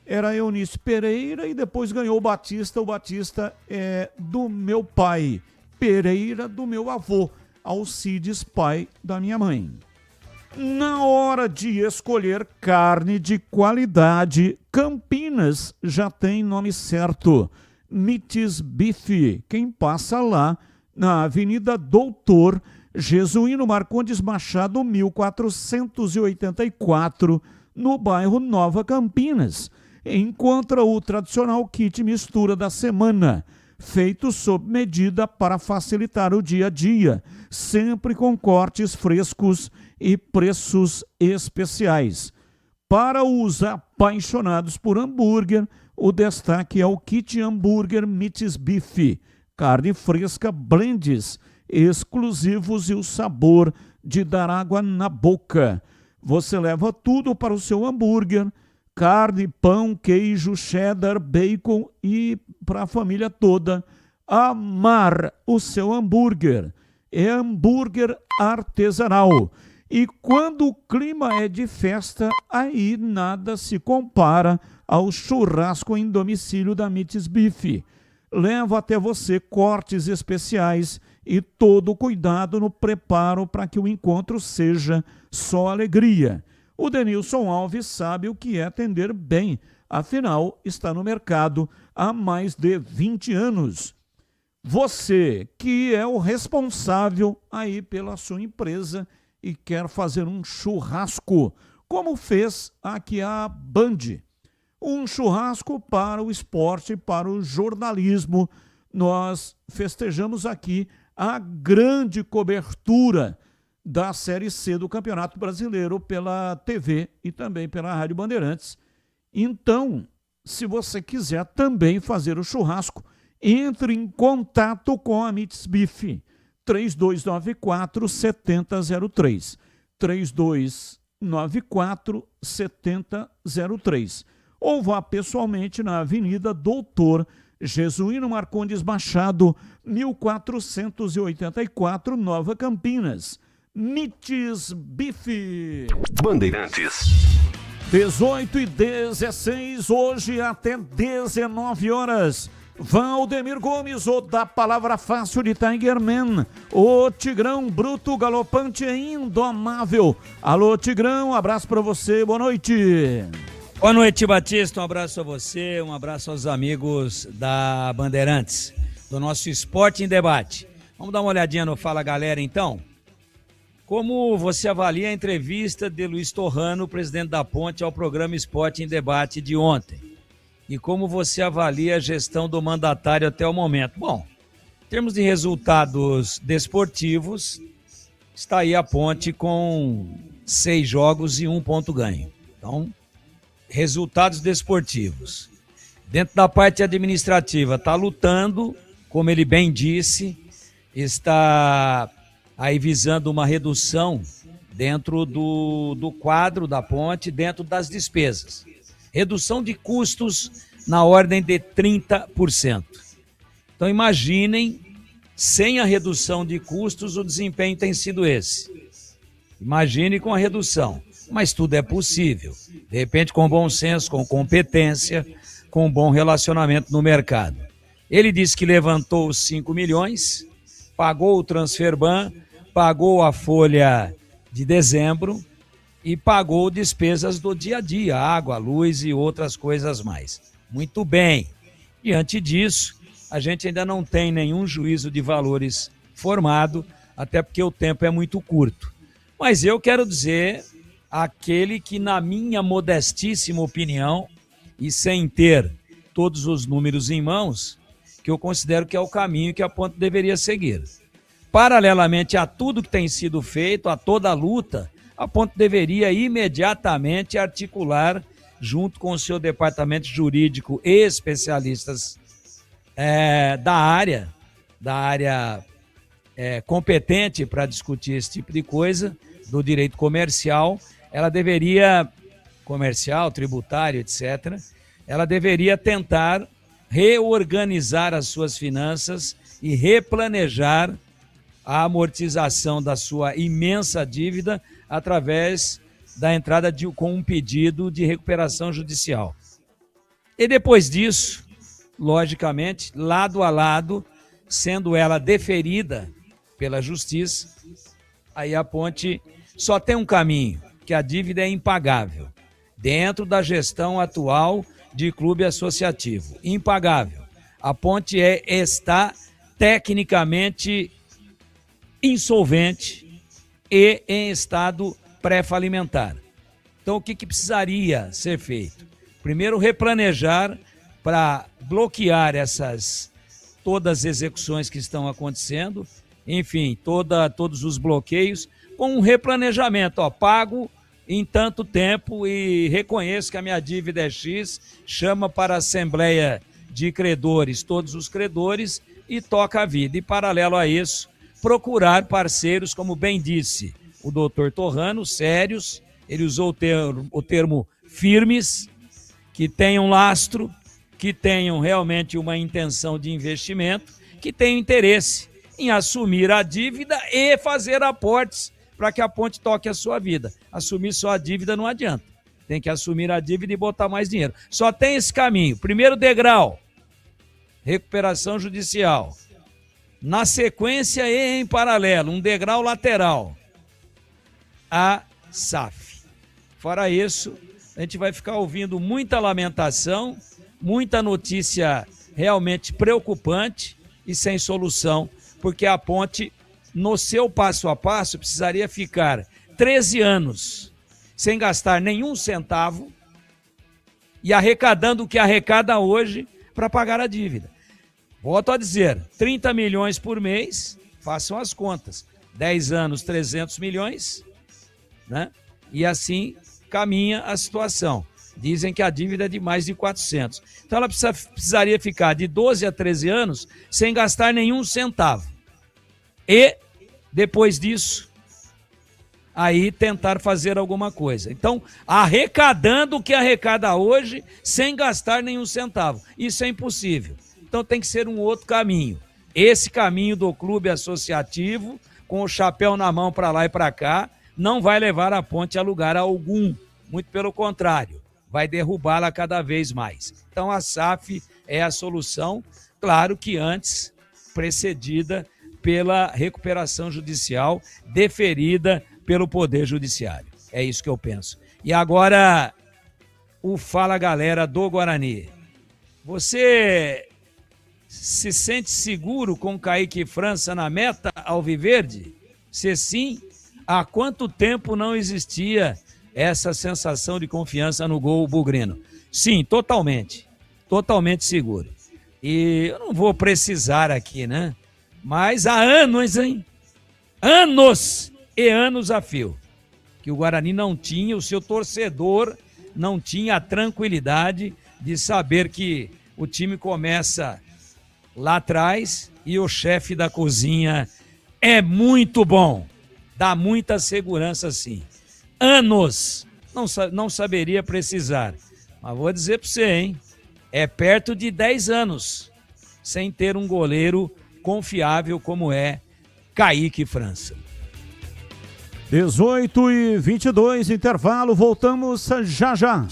era Eunice Pereira e depois ganhou o Batista. O Batista é do meu pai, Pereira do meu avô, Alcides, pai da minha mãe. Na hora de escolher carne de qualidade, Campinas já tem nome certo. Mites Beef. Quem passa lá na Avenida Doutor Jesuíno Marcondes Machado, 1484, no bairro Nova Campinas. Encontra o tradicional kit mistura da semana, feito sob medida para facilitar o dia a dia, sempre com cortes frescos e preços especiais. Para os apaixonados por hambúrguer, o destaque é o kit hambúrguer Mites Beef, carne fresca, blends exclusivos e o sabor de dar água na boca. Você leva tudo para o seu hambúrguer, carne, pão, queijo, cheddar, bacon e para a família toda amar o seu hambúrguer. É hambúrguer artesanal. E quando o clima é de festa, aí nada se compara ao churrasco em domicílio da Mites Beef. Leva até você cortes especiais e todo o cuidado no preparo para que o encontro seja só alegria. O Denilson Alves sabe o que é atender bem, afinal está no mercado há mais de 20 anos. Você que é o responsável aí pela sua empresa e quer fazer um churrasco, como fez aqui a Band. Um churrasco para o esporte, para o jornalismo. Nós festejamos aqui a grande cobertura da Série C do Campeonato Brasileiro pela TV e também pela Rádio Bandeirantes. Então, se você quiser também fazer o churrasco, entre em contato com a Mites Beef. 3294-7003. 3294-7003. Ou vá pessoalmente na Avenida Doutor Jesuíno Marcondes Machado, 1484, Nova Campinas. Mites Beef. Bandeirantes. 18h16, hoje até 19 horas. Valdemir Gomes, o da palavra fácil de Tigerman, o Tigrão bruto, galopante e indomável. Alô, Tigrão, um abraço pra você, boa noite. Boa noite, Batista, um abraço a você, um abraço aos amigos da Bandeirantes, do nosso Esporte em Debate. Vamos dar uma olhadinha no Fala Galera, então? Como você avalia a entrevista de Luiz Torrano, presidente da Ponte, ao programa Esporte em Debate de ontem? E como você avalia a gestão do mandatário até o momento? Bom, em termos de resultados desportivos, está aí a Ponte com 6 jogos e 1 ponto ganho. Então, resultados desportivos. Dentro da parte administrativa, está lutando, como ele bem disse, está aí visando uma redução dentro do quadro da ponte, dentro das despesas. Redução de custos na ordem de 30%. Então imaginem, sem a redução de custos, o desempenho tem sido esse. Imagine com a redução, mas tudo é possível. De repente, com bom senso, com competência, com um bom relacionamento no mercado. Ele disse que levantou os 5 milhões, pagou o Transferban, pagou a folha de dezembro e pagou despesas do dia a dia, água, luz e outras coisas mais. Muito bem. Diante disso, a gente ainda não tem nenhum juízo de valores formado, até porque o tempo é muito curto. Mas eu quero dizer, aquele que, na minha modestíssima opinião, e sem ter todos os números em mãos, que eu considero que é o caminho que a ponte deveria seguir. Paralelamente a tudo que tem sido feito, a toda a luta, a ponte deveria imediatamente articular, junto com o seu departamento jurídico e especialistas da área competente para discutir esse tipo de coisa, do direito comercial, ela deveria, comercial, tributário, etc., ela deveria tentar reorganizar as suas finanças e replanejar a amortização da sua imensa dívida através da entrada com um pedido de recuperação judicial. E depois disso, logicamente, lado a lado, sendo ela deferida pela justiça, aí a ponte só tem um caminho, que a dívida é impagável, dentro da gestão atual de clube associativo. Impagável. A ponte está tecnicamente insolvente e em estado pré-falimentar. Então, o que precisaria ser feito? Primeiro, replanejar para bloquear todas as execuções que estão acontecendo, enfim, todos os bloqueios, com um replanejamento, pago em tanto tempo e reconheço que a minha dívida é X, chama para a Assembleia de Credores todos os credores e toca a vida. E, paralelo a isso, procurar parceiros, como bem disse o doutor Torrano, sérios, ele usou o termo firmes, que tenham lastro, que tenham realmente uma intenção de investimento, que tenham interesse em assumir a dívida e fazer aportes para que a ponte toque a sua vida. Assumir só a dívida não adianta. Tem que assumir a dívida e botar mais dinheiro. Só tem esse caminho. Primeiro degrau, recuperação judicial. Na sequência e em paralelo, um degrau lateral, a SAF. Fora isso, a gente vai ficar ouvindo muita lamentação, muita notícia realmente preocupante e sem solução, porque a ponte, no seu passo a passo, precisaria ficar 13 anos sem gastar nenhum centavo e arrecadando o que arrecada hoje para pagar a dívida. Volto a dizer, 30 milhões por mês, façam as contas. 10 anos, 300 milhões, né? E assim caminha a situação. Dizem que a dívida é de mais de 400. Então ela precisaria ficar de 12 a 13 anos sem gastar nenhum centavo. E, depois disso, aí tentar fazer alguma coisa. Então, arrecadando o que arrecada hoje, sem gastar nenhum centavo. Isso é impossível. Então tem que ser um outro caminho. Esse caminho do clube associativo, com o chapéu na mão para lá e para cá, não vai levar a ponte a lugar algum. Muito pelo contrário, vai derrubá-la cada vez mais. Então a SAF é a solução, claro que antes precedida pela recuperação judicial deferida pelo Poder Judiciário. É isso que eu penso. E agora, o Fala Galera do Guarani. Você se sente seguro com Kaique França na meta alviverde? Se sim, há quanto tempo não existia essa sensação de confiança no gol bugrino? Sim, totalmente. Totalmente seguro. E eu não vou precisar aqui, né? Mas há anos, hein? Anos e anos a fio, que o Guarani não tinha, o seu torcedor não tinha a tranquilidade de saber que o time começa lá atrás e o chefe da cozinha é muito bom. Dá muita segurança, sim. Anos não saberia precisar. Mas vou dizer para você, hein? É perto de 10 anos sem ter um goleiro confiável como é Kaique França. 18h22, intervalo, voltamos já já.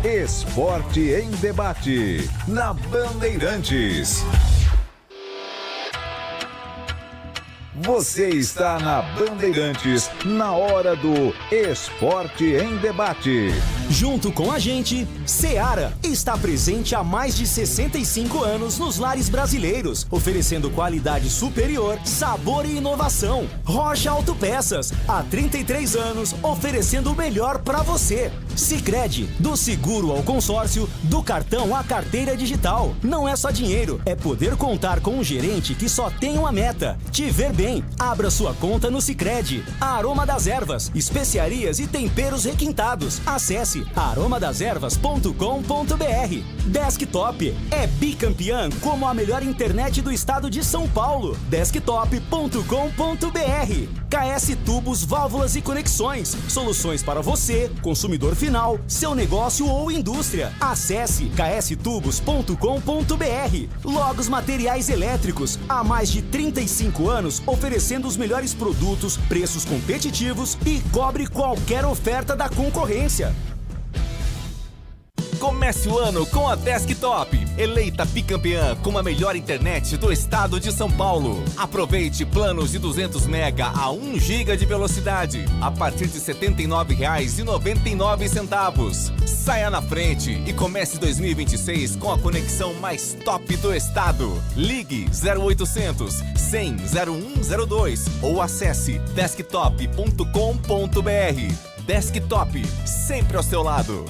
Esporte em debate, na Bandeirantes. Você está na Bandeirantes, na hora do Esporte em Debate. Junto com a gente, Seara está presente há mais de 65 anos nos lares brasileiros, oferecendo qualidade superior, sabor e inovação. Rocha Autopeças, há 33 anos, oferecendo o melhor para você. Sicredi, do seguro ao consórcio, do cartão à carteira digital. Não é só dinheiro, é poder contar com um gerente que só tem uma meta: te ver bem. Abra sua conta no Sicredi. Aroma das Ervas, especiarias e temperos requintados. Acesse aromadeservas.com.br. Desktop é bicampeã como a melhor internet do estado de São Paulo. Desktop.com.br. KS Tubos, Válvulas e Conexões. Soluções para você, consumidor final, seu negócio ou indústria. Acesse kstubos.com.br. Logos Materiais Elétricos. Há mais de 35 anos oferecendo os melhores produtos, preços competitivos e cobre qualquer oferta da concorrência. Comece o ano com a Desktop, eleita bicampeã com a melhor internet do estado de São Paulo. Aproveite planos de 200 mega a 1 giga de velocidade a partir de R$ 79,99. Saia na frente e comece 2026 com a conexão mais top do estado. Ligue 0800 100 0102 ou acesse desktop.com.br. Desktop, sempre ao seu lado.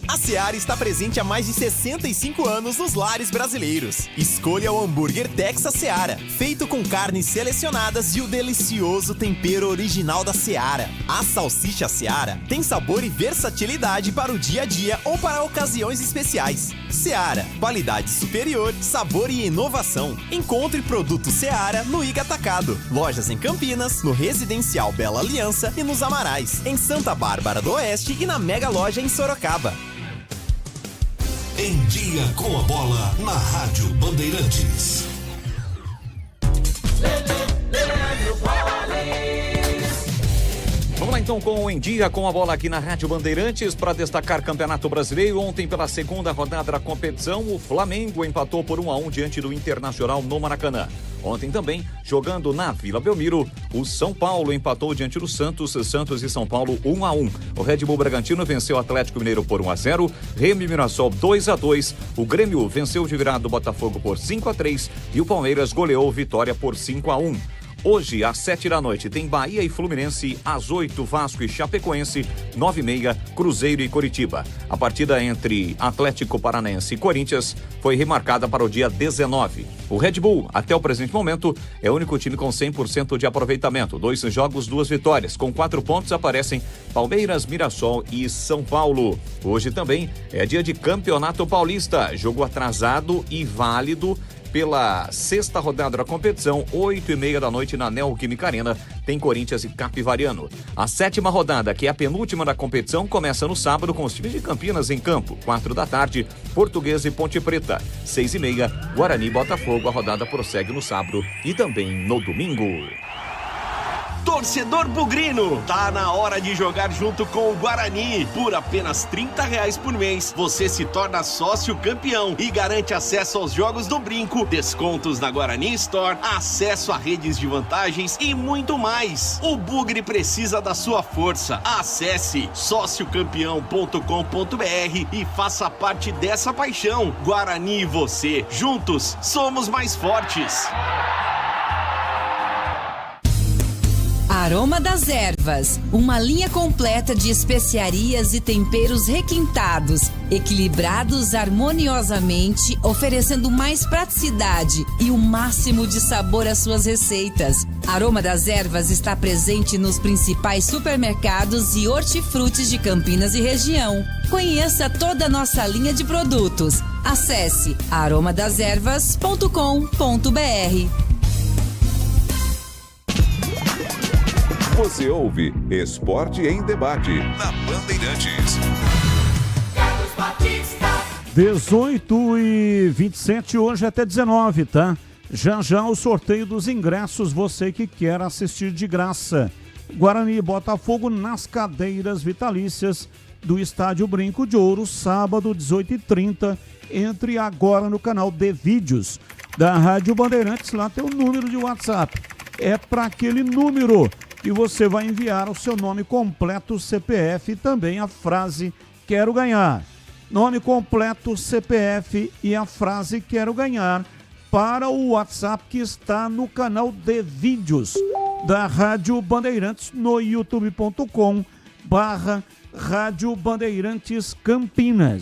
A Seara está presente há mais de 65 anos nos lares brasileiros. Escolha o hambúrguer Texas Seara, feito com carnes selecionadas e o delicioso tempero original da Seara. A salsicha Seara tem sabor e versatilidade para o dia a dia ou para ocasiões especiais. Seara, qualidade superior, sabor e inovação. Encontre produto Seara no Iga Atacado. Lojas em Campinas, no Residencial Bela Aliança e nos Amarais, em Santa Bárbara do Oeste e na Mega Loja em Sorocaba. Em Dia com a Bola, na Rádio Bandeirantes. Vamos lá então com o Em Dia com a Bola aqui na Rádio Bandeirantes para destacar Campeonato Brasileiro. Ontem, pela segunda rodada da competição, o Flamengo empatou por 1-1 diante do Internacional no Maracanã. Ontem também, jogando na Vila Belmiro, o São Paulo empatou diante do Santos e São Paulo 1-1. O Red Bull Bragantino venceu o Atlético Mineiro por 1-0, Remo e Mirassol 2-2, o Grêmio venceu de virada o Botafogo por 5-3 e o Palmeiras goleou Vitória por 5-1. Hoje, às 7 da noite, tem Bahia e Fluminense, às 8, Vasco e Chapecoense, 9h30, Cruzeiro e Coritiba. A partida entre Atlético Paranaense e Corinthians foi remarcada para o dia 19. O Red Bull, até o presente momento, é o único time com 100% de aproveitamento. 2 jogos, 2 vitórias. Com 4 pontos aparecem Palmeiras, Mirassol e São Paulo. Hoje também é dia de Campeonato Paulista, jogo atrasado e válido pela 6ª rodada da competição, 8h30 da noite na Neoquímica Arena, tem Corinthians e Capivariano. A 7ª rodada, que é a penúltima da competição, começa no sábado com os times de Campinas em campo. 4 da tarde, Portuguesa e Ponte Preta. 6h30, Guarani e Botafogo. A rodada prossegue no sábado e também no domingo. Torcedor bugrino, tá na hora de jogar junto com o Guarani. Por apenas R$30 por mês, você se torna sócio campeão e garante acesso aos jogos do Brinco, descontos na Guarani Store, acesso a redes de vantagens e muito mais. O Bugre precisa da sua força. Acesse sociocampeão.com.br e faça parte dessa paixão. Guarani e você, juntos, somos mais fortes. Aroma das Ervas, uma linha completa de especiarias e temperos requintados, equilibrados harmoniosamente, oferecendo mais praticidade e o máximo de sabor às suas receitas. Aroma das Ervas está presente nos principais supermercados e hortifrutis de Campinas e região. Conheça toda a nossa linha de produtos. Acesse aromadeservas.com.br. Você ouve Esporte em Debate na Bandeirantes. 18h27, hoje até 19, tá? Já o sorteio dos ingressos, você que quer assistir de graça. Guarani e Botafogo nas cadeiras vitalícias do Estádio Brinco de Ouro, sábado, 18h30. Entre agora no canal de vídeos da Rádio Bandeirantes, lá tem o número de WhatsApp. É para aquele número que você vai enviar o seu nome completo, CPF e também a frase "Quero ganhar". Nome completo, CPF e a frase "Quero ganhar" para o WhatsApp que está no canal de vídeos da Rádio Bandeirantes no youtube.com/Rádio Bandeirantes Campinas.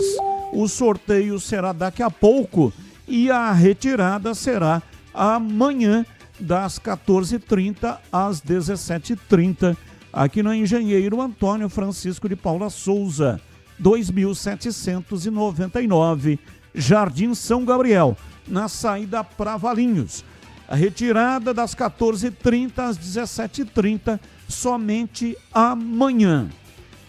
O sorteio será daqui a pouco e a retirada será amanhã das 14h30 às 17h30 aqui no Engenheiro Antônio Francisco de Paula Souza, 2799, Jardim São Gabriel, na saída para Valinhos. A retirada das 14h30 às 17h30, somente amanhã.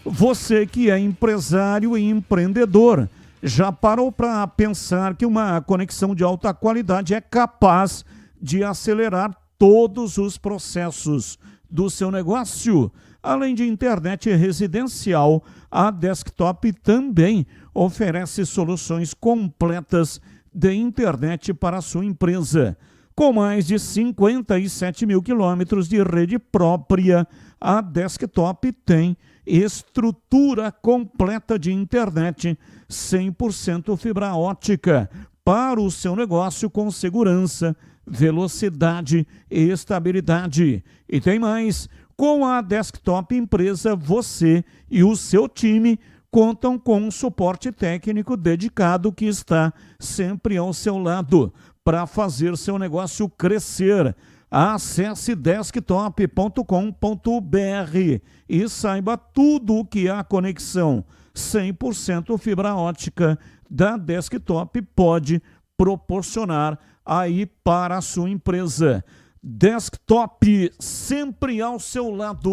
Você que é empresário e empreendedor, já parou para pensar que uma conexão de alta qualidade é capaz de acelerar todos os processos do seu negócio? Além de internet residencial, a Desktop também oferece soluções completas de internet para a sua empresa. Com mais de 57 mil quilômetros de rede própria, a Desktop tem estrutura completa de internet 100% fibra ótica para o seu negócio com segurança, velocidade e estabilidade. E tem mais, com a Desktop Empresa, você e o seu time contam com um suporte técnico dedicado que está sempre ao seu lado para fazer seu negócio crescer. Acesse desktop.com.br e saiba tudo o que a conexão 100% fibra ótica da Desktop pode proporcionar aí para a sua empresa. Desktop, sempre ao seu lado.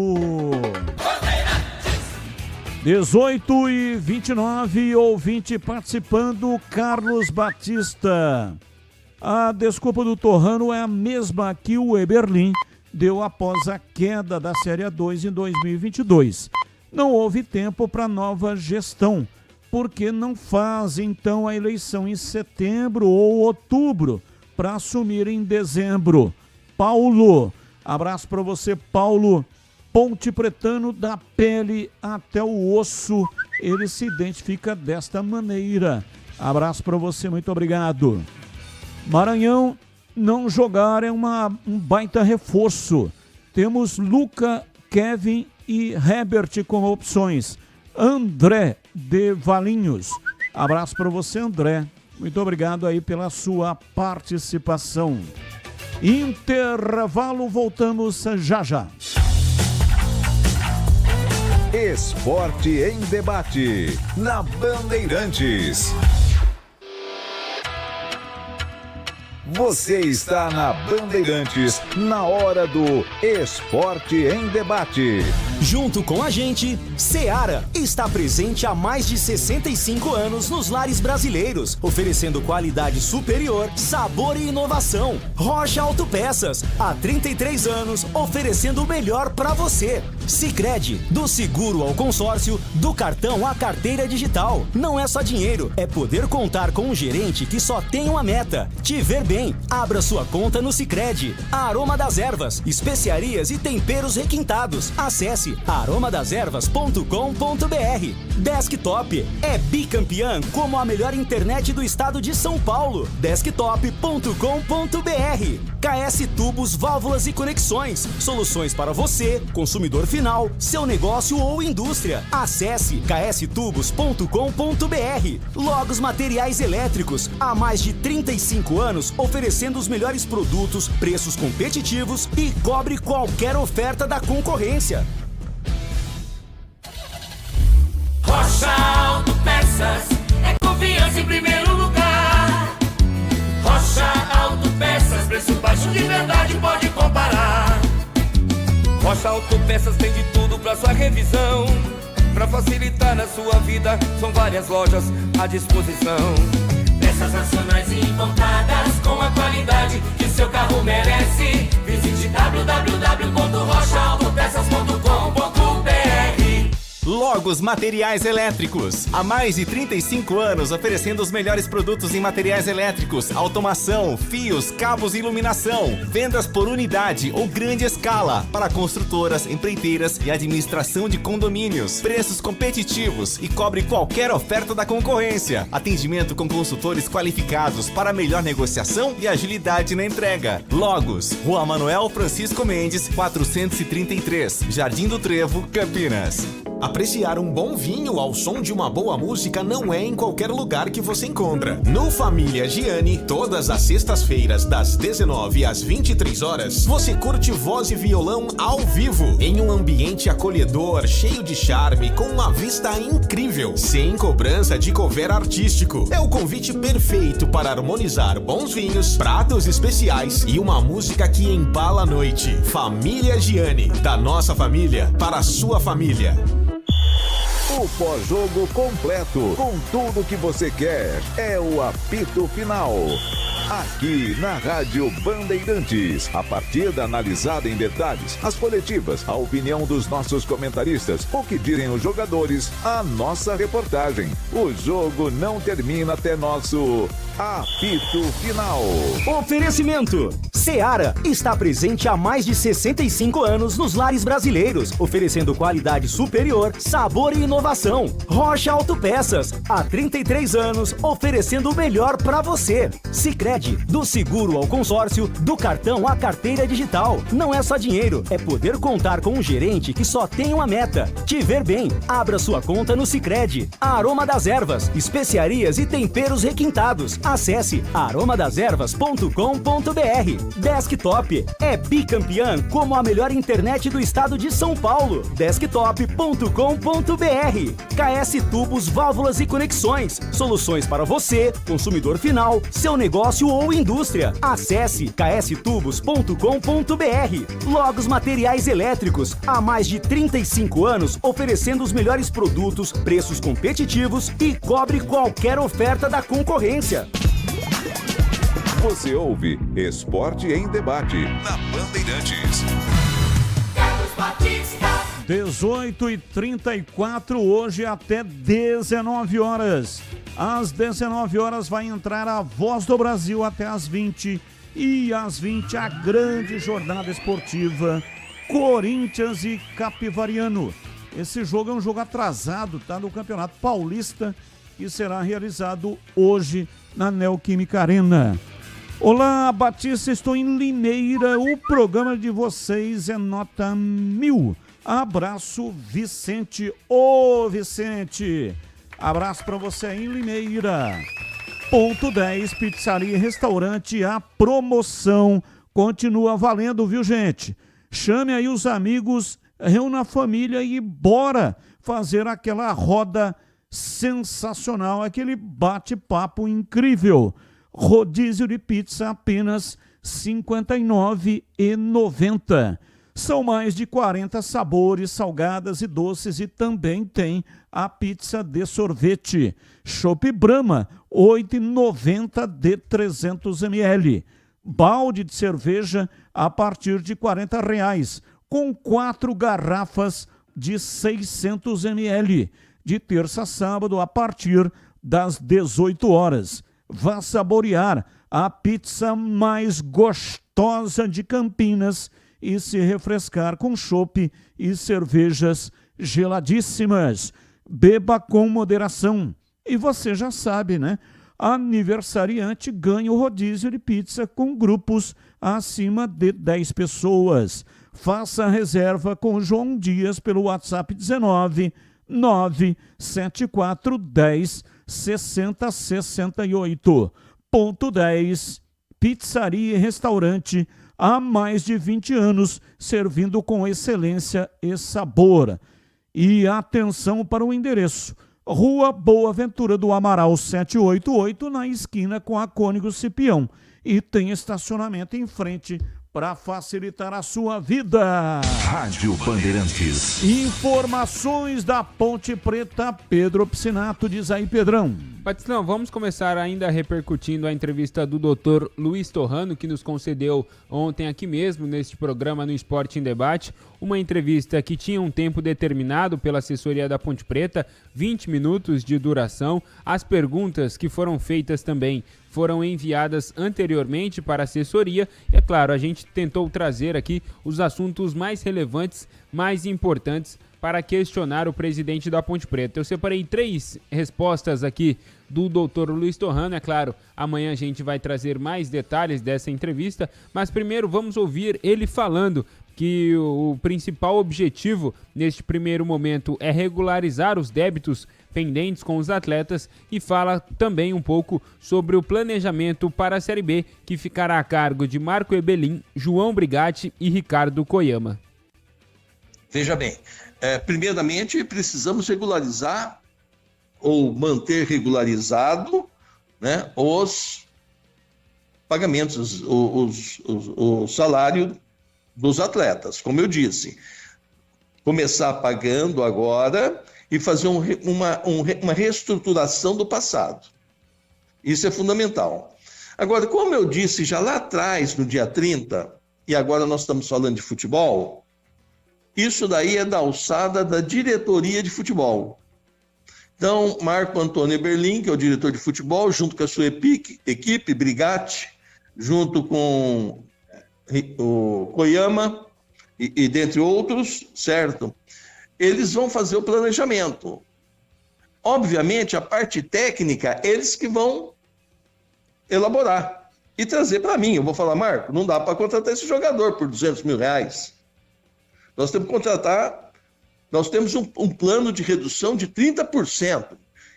18h29, ouvinte participando, Carlos Batista. A desculpa do Torrano é a mesma que o Eberlin deu após a queda da Série A2 em 2022. Não houve tempo para nova gestão, porque não faz então a eleição em setembro ou outubro para assumir em dezembro. Paulo, abraço para você, Paulo. Ponte Pretano, da pele até o osso, ele se identifica desta maneira. Abraço para você, muito obrigado. Maranhão, não jogar é um baita reforço. Temos Luca, Kevin e Herbert como opções. André de Valinhos. Abraço para você, André. Muito obrigado aí pela sua participação. Intervalo, voltamos já. Esporte em Debate, na Bandeirantes. Você está na Bandeirantes, na hora do Esporte em Debate. Junto com a gente, Seara está presente há mais de 65 anos nos lares brasileiros, oferecendo qualidade superior, sabor e inovação. Rocha Autopeças, há 33 anos, oferecendo o melhor para você. Sicredi, do seguro ao consórcio, do cartão à carteira digital. Não é só dinheiro, é poder contar com um gerente que só tem uma meta: te ver bem. Abra sua conta no Sicredi. Aroma das Ervas, especiarias e temperos requintados. Acesse Acesse aromadeservas.com.br. Desktop é bicampeã como a melhor internet do estado de São Paulo. Desktop.com.br. KS Tubos, Válvulas e Conexões. Soluções para você, consumidor final, seu negócio ou indústria. Acesse kstubos.com.br. Logos Materiais Elétricos. Há mais de 35 anos oferecendo os melhores produtos, preços competitivos e cobre qualquer oferta da concorrência. Rocha Autopeças é confiança em primeiro lugar. Rocha Autopeças, preço baixo de verdade, pode comparar. Rocha Autopeças tem de tudo pra sua revisão. Pra facilitar na sua vida, são várias lojas à disposição. Peças nacionais e importadas com a qualidade que seu carro merece. Visite www.rochaautopeças.com.br. Logos Materiais Elétricos. Há mais de 35 anos oferecendo os melhores produtos em materiais elétricos, automação, fios, cabos e iluminação. Vendas por unidade ou grande escala para construtoras, empreiteiras e administração de condomínios. Preços competitivos e cobre qualquer oferta da concorrência. Atendimento com consultores qualificados para melhor negociação e agilidade na entrega. Logos, Rua Manuel Francisco Mendes, 433, Jardim do Trevo, Campinas. Apreciar um bom vinho ao som de uma boa música não é em qualquer lugar que você encontra. No Família Gianni, todas as sextas-feiras, das 19 às 23 horas, você curte voz e violão ao vivo, em um ambiente acolhedor, cheio de charme, com uma vista incrível, sem cobrança de cover artístico. É o convite perfeito para harmonizar bons vinhos, pratos especiais e uma música que embala a noite. Família Gianni, da nossa família para a sua família. O pós-jogo completo, com tudo que você quer, é o apito final. Aqui na Rádio Bandeirantes, a partida analisada em detalhes, as coletivas, a opinião dos nossos comentaristas, o que direm os jogadores, a nossa reportagem. O jogo não termina até nosso apito final. Oferecimento: Seara está presente há mais de 65 anos nos lares brasileiros, oferecendo qualidade superior, sabor e inovação. Rocha Autopeças, há 33 anos, oferecendo o melhor para você. Sicredi, do seguro ao consórcio, do cartão à carteira digital. Não é só dinheiro, é poder contar com um gerente que só tem uma meta: te ver bem. Abra sua conta no Sicredi. Aroma das Ervas, especiarias e temperos requintados. Acesse aromadeservas.com.br. Desktop é bicampeã como a melhor internet do estado de São Paulo. Desktop.com.br. KS Tubos, Válvulas e Conexões. Soluções para você, consumidor final, seu negócio ou indústria. Acesse kstubos.com.br. Logos Materiais Elétricos. Há mais de 35 anos oferecendo os melhores produtos, preços competitivos e cobre qualquer oferta da concorrência. Você ouve Esporte em Debate na Bandeirantes. 18h34, hoje até 19 horas. Às 19 horas vai entrar a Voz do Brasil até às 20. E às 20 a grande jornada esportiva Corinthians e Capivariano. Esse jogo é um jogo atrasado, tá? No Campeonato Paulista, que será realizado hoje na Neoquímica Arena. Olá, Batista, estou em Limeira. O programa de vocês é nota 1000. Abraço, Vicente. Ô, Vicente, abraço para você em Limeira. Ponto 10, pizzaria e restaurante, a promoção continua valendo, viu, gente? Chame aí os amigos, reúna a família e bora fazer aquela roda sensacional, aquele bate-papo incrível. Rodízio de pizza apenas R$ 59,90. São mais de 40 sabores, salgadas e doces, e também tem a pizza de sorvete. Chopp Brahma, R$ 8,90 de 300 ml. Balde de cerveja a partir de R$ 40, com 4 garrafas de 600 ml. De terça a sábado a partir das 18 horas. Vá saborear a pizza mais gostosa de Campinas e se refrescar com chopp e cervejas geladíssimas. Beba com moderação. E você já sabe, né? Aniversariante ganha o rodízio de pizza com grupos acima de 10 pessoas. Faça a reserva com João Dias pelo WhatsApp 19 974 10 60 68. Ponto 10, pizzaria e restaurante há mais de 20 anos, servindo com excelência e sabor. E atenção para o endereço: Rua Boa Ventura do Amaral 788, na esquina com a Cônigo Cipião. E tem estacionamento em frente para facilitar a sua vida. Rádio Bandeirantes. Informações da Ponte Preta, Pedro Piscinato. Diz aí, Pedrão. Batistão, vamos começar ainda repercutindo a entrevista do Dr. Luiz Torrano, que nos concedeu ontem aqui mesmo, neste programa no Esporte em Debate, uma entrevista que tinha um tempo determinado pela assessoria da Ponte Preta, 20 minutos de duração. As perguntas que foram feitas também foram enviadas anteriormente para a assessoria. E, é claro, a gente tentou trazer aqui os assuntos mais relevantes, mais importantes para questionar o presidente da Ponte Preta. Eu separei 3 respostas aqui do Dr. Luiz Torrano. É claro, amanhã a gente vai trazer mais detalhes dessa entrevista, mas primeiro vamos ouvir ele falando que o principal objetivo neste primeiro momento é regularizar os débitos pendentes com os atletas, e fala também um pouco sobre o planejamento para a Série B, que ficará a cargo de Marco Ebelin, João Brigatti e Ricardo Koyama. Veja bem, primeiramente precisamos regularizar ou manter regularizado, né, os pagamentos, o salário dos atletas. Como eu disse, começar pagando agora e fazer uma reestruturação do passado. Isso é fundamental. Agora, como eu disse já lá atrás, no dia 30, e agora nós estamos falando de futebol, isso daí é da alçada da diretoria de futebol. Então, Marco Antônio Eberlin, que é o diretor de futebol, junto com a sua equipe, Brigatti, junto com o Koyama e dentre outros, certo? Eles vão fazer o planejamento. Obviamente, a parte técnica, eles que vão elaborar e trazer para mim. Eu vou falar, Marco, não dá para contratar esse jogador por R$200 mil. Nós temos que contratar, nós temos um plano de redução de 30%.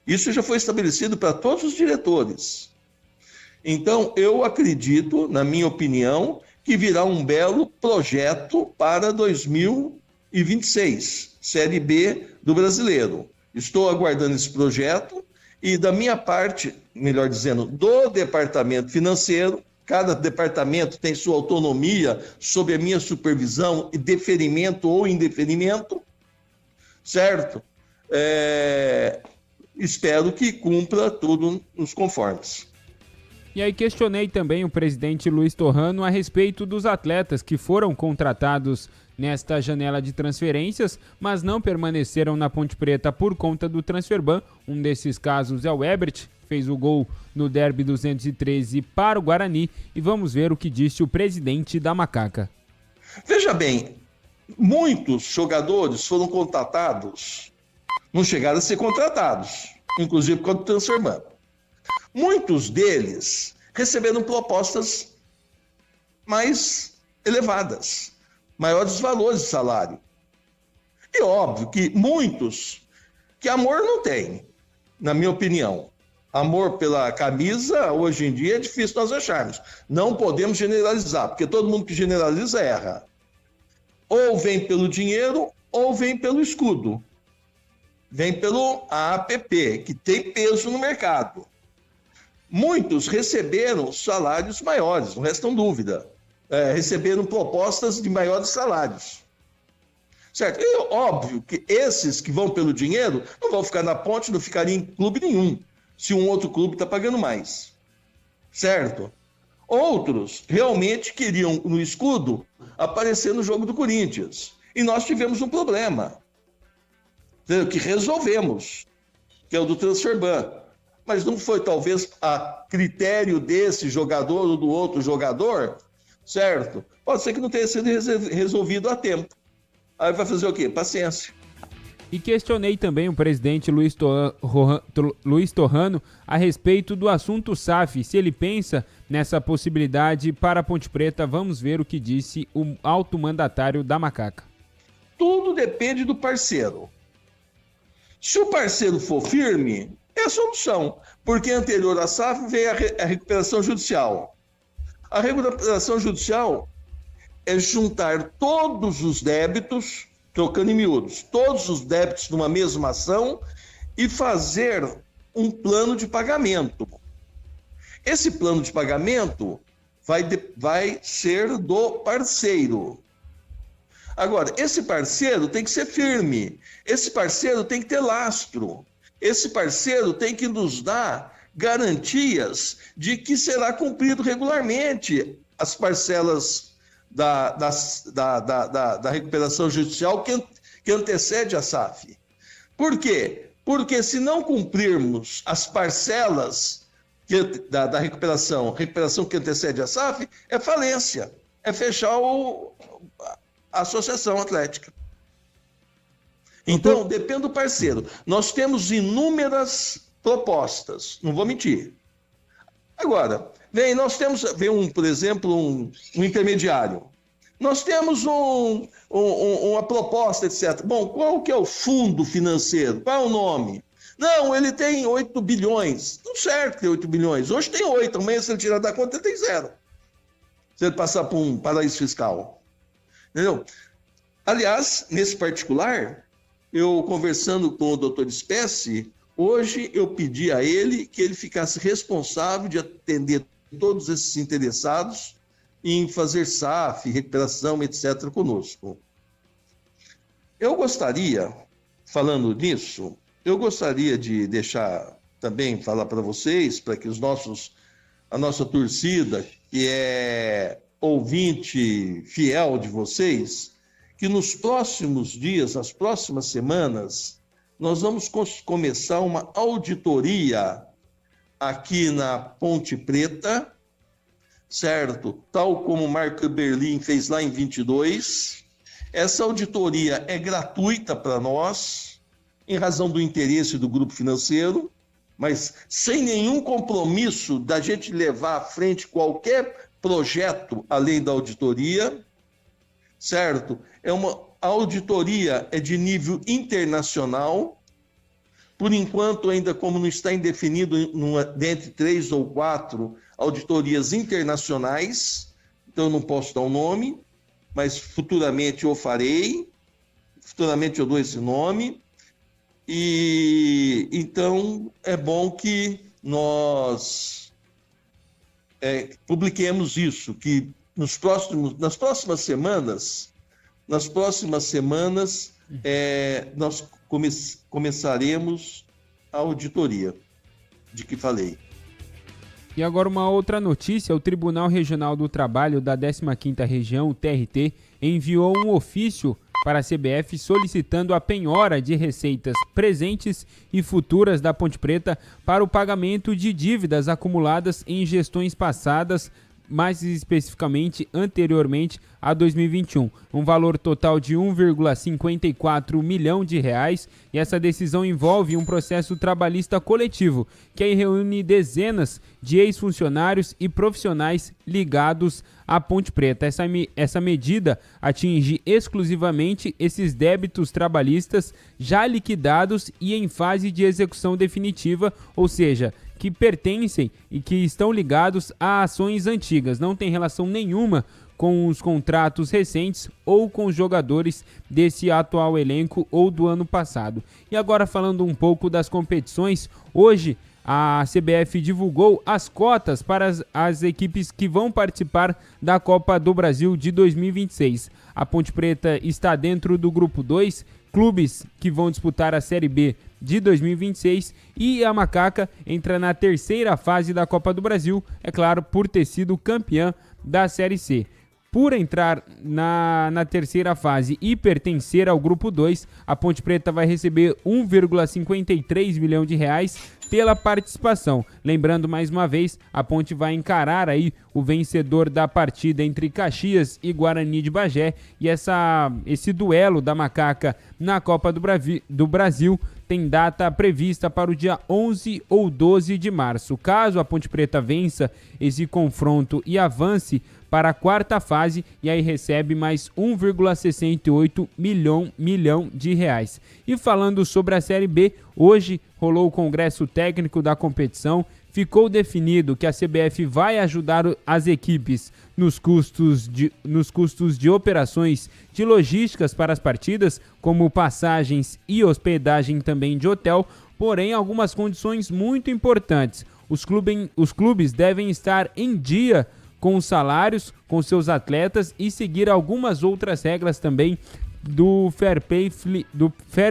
Isso já foi estabelecido para todos os diretores. Então, eu acredito, na minha opinião, que virá um belo projeto para 2026, Série B do Brasileiro. Estou aguardando esse projeto e, da minha parte, melhor dizendo, do departamento financeiro, cada departamento tem sua autonomia sob a minha supervisão e deferimento ou indeferimento, certo? Espero que cumpra tudo nos conformes. E aí questionei também o presidente Luiz Torrano a respeito dos atletas que foram contratados nesta janela de transferências, mas não permaneceram na Ponte Preta por conta do transferban. Um desses casos é o Ebert, fez o gol no Derby 213 para o Guarani, e vamos ver o que disse o presidente da Macaca. Veja bem, muitos jogadores foram contratados, não chegaram a ser contratados, inclusive por causa do transferban. Muitos deles receberam propostas mais elevadas, maiores valores de salário. E óbvio que muitos que amor não têm, na minha opinião. Amor pela camisa, hoje em dia, é difícil nós acharmos. Não podemos generalizar, porque todo mundo que generaliza erra. Ou vem pelo dinheiro, ou vem pelo escudo. Vem pelo APP, que tem peso no mercado. Muitos receberam salários maiores, não restam dúvida. Receberam propostas de maiores salários. Certo? E óbvio que esses que vão pelo dinheiro não vão ficar na Ponte, não ficariam em clube nenhum, se um outro clube está pagando mais. Certo? Outros realmente queriam, no escudo, aparecer no jogo do Corinthians. E nós tivemos um problema, que resolvemos, que é o do transferban. Mas não foi talvez a critério desse jogador ou do outro jogador certo? Pode ser que não tenha sido resolvido a tempo. Aí vai fazer o quê? Paciência. E questionei também o presidente Luiz Torrano a respeito do assunto SAF, se ele pensa nessa possibilidade para a Ponte Preta. Vamos ver o que disse o alto mandatário da Macaca. Tudo depende do parceiro. Se o parceiro for firme, é a solução, porque anterior à SAF veio a recuperação judicial. A recuperação judicial é juntar todos os débitos, trocando em miúdos, todos os débitos numa mesma ação e fazer um plano de pagamento. Esse plano de pagamento vai ser do parceiro. Agora, esse parceiro tem que ser firme, esse parceiro tem que ter lastro, esse parceiro tem que nos dar garantias de que será cumprido regularmente as parcelas da recuperação judicial que antecede a SAF. Por quê? Porque se não cumprirmos as parcelas da recuperação que antecede a SAF, é falência, é fechar a associação atlética. Então, depende do parceiro. Nós temos inúmeras propostas, não vou mentir. Agora, por exemplo, um intermediário. Nós temos uma proposta, etc. Bom, qual que é o fundo financeiro? Qual é o nome? Não, ele tem 8 bilhões. Não certo ter 8 bilhões. Hoje tem 8, amanhã se ele tirar da conta, ele tem 0. Se ele passar por um paraíso fiscal. Entendeu? Aliás, nesse particular, eu conversando com o doutor Espécie, hoje eu pedi a ele que ele ficasse responsável de atender todos esses interessados em fazer SAF, recuperação, etc. conosco. Eu gostaria, falando nisso, eu gostaria de deixar também, falar para vocês, para que a nossa torcida, que é ouvinte fiel de vocês, que nos próximos dias, nas próximas semanas, nós vamos começar uma auditoria aqui na Ponte Preta, certo? Tal como o Marco Berlim fez lá em 22. Essa auditoria é gratuita para nós, em razão do interesse do grupo financeiro, mas sem nenhum compromisso da gente levar à frente qualquer projeto além da auditoria, certo? A auditoria é de nível internacional, por enquanto ainda como não está indefinido dentre 3 ou 4 auditorias internacionais, então eu não posso dar o nome, mas futuramente eu farei, futuramente eu dou esse nome, e então é bom que nós publiquemos isso, que nas próximas semanas nós começaremos a auditoria de que falei. E agora uma outra notícia: o Tribunal Regional do Trabalho da 15ª Região, o TRT, enviou um ofício para a CBF solicitando a penhora de receitas presentes e futuras da Ponte Preta para o pagamento de dívidas acumuladas em gestões passadas, mais especificamente anteriormente a 2021, um valor total de 1,54 milhão de reais, e essa decisão envolve um processo trabalhista coletivo que aí reúne dezenas de ex-funcionários e profissionais ligados à Ponte Preta. Essa medida atinge exclusivamente esses débitos trabalhistas já liquidados e em fase de execução definitiva, ou seja, que pertencem e que estão ligados a ações antigas, não tem relação nenhuma com os contratos recentes ou com os jogadores desse atual elenco ou do ano passado. E agora falando um pouco das competições, hoje a CBF divulgou as cotas para as equipes que vão participar da Copa do Brasil de 2026. A Ponte Preta está dentro do grupo 2, clubes que vão disputar a Série B de 2026, e a Macaca entra na terceira fase da Copa do Brasil, é claro, por ter sido campeã da Série C. Por entrar na terceira fase e pertencer ao grupo 2, a Ponte Preta vai receber 1,53 milhão de reais, pela participação. Lembrando mais uma vez, a Ponte vai encarar aí o vencedor da partida entre Caxias e Guarani de Bagé, e esse duelo da Macaca na Copa do Brasil tem data prevista para o dia 11 ou 12 de março. Caso a Ponte Preta vença esse confronto e avance para a quarta fase, e aí recebe mais 1,68 milhão de reais. E falando sobre a Série B, hoje rolou o congresso técnico da competição. Ficou definido que a CBF vai ajudar as equipes nos custos de operações de logísticas para as partidas, como passagens e hospedagem também de hotel, porém algumas condições muito importantes. Os clubes devem estar em dia com os salários, com seus atletas e seguir algumas outras regras também do fair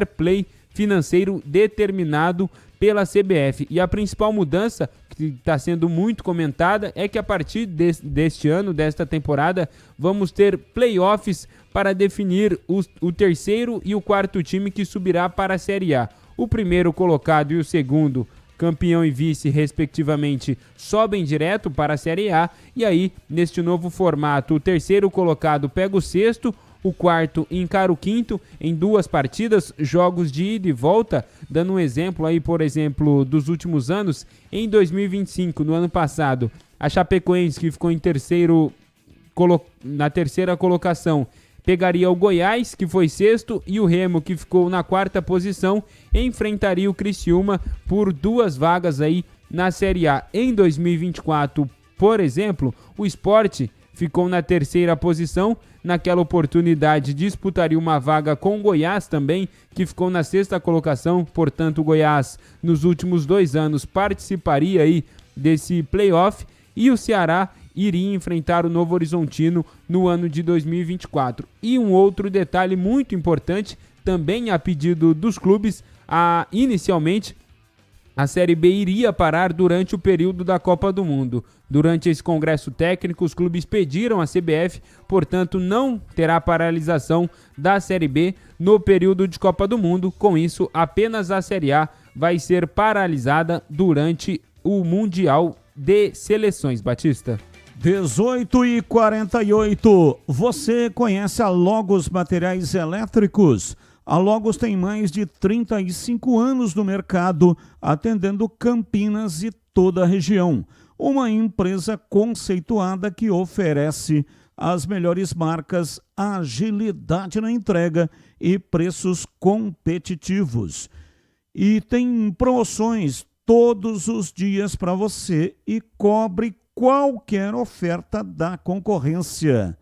play financeiro determinado pela CBF. E a principal mudança, que está sendo muito comentada, é que a partir deste ano, desta temporada, vamos ter playoffs para definir o terceiro e o quarto time que subirá para a Série A. O primeiro colocado e o segundo, campeão e vice, respectivamente, sobem direto para a Série A, e aí, neste novo formato, o terceiro colocado pega o sexto, o quarto encara o quinto em 2 partidas, jogos de ida e volta, dando um exemplo aí, por exemplo, dos últimos anos. Em 2025, no ano passado, a Chapecoense, que ficou na terceira colocação, pegaria o Goiás, que foi sexto, e o Remo, que ficou na 4ª posição, enfrentaria o Criciúma por 2 vagas aí na Série A. Em 2024, por exemplo, o Sport ficou na 3ª posição. Naquela oportunidade disputaria uma vaga com o Goiás também, que ficou na 6ª colocação. Portanto, o Goiás nos últimos 2 anos participaria aí desse playoff, e o Ceará iria enfrentar o Novo Horizontino no ano de 2024. E um outro detalhe muito importante, também a pedido dos clubes, inicialmente a Série B iria parar durante o período da Copa do Mundo. Durante esse congresso técnico, os clubes pediram à CBF, portanto, não terá paralisação da Série B no período de Copa do Mundo. Com isso, apenas a Série A vai ser paralisada durante o Mundial de Seleções. Batista. 18h48. Você conhece a Logos Materiais Elétricos? A Logos tem mais de 35 anos no mercado, atendendo Campinas e toda a região. Uma empresa conceituada que oferece as melhores marcas, agilidade na entrega e preços competitivos. E tem promoções todos os dias para você e cobre qualquer oferta da concorrência.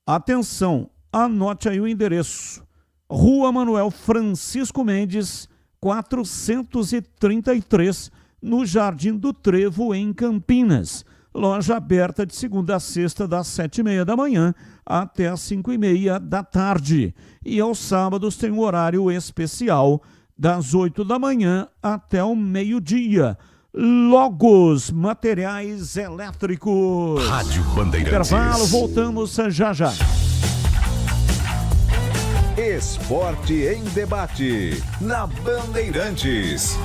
Atenção, anote aí o endereço. Rua Manuel Francisco Mendes, 433, no Jardim do Trevo, em Campinas. Loja aberta de segunda a sexta, das 7h30 da manhã até as 5h30 da tarde. E aos sábados tem um horário especial, das 8 da manhã até o meio-dia. Logos Materiais Elétricos. Rádio Bandeirantes. Intervalo, voltamos já já. Esporte em debate, na Bandeirantes.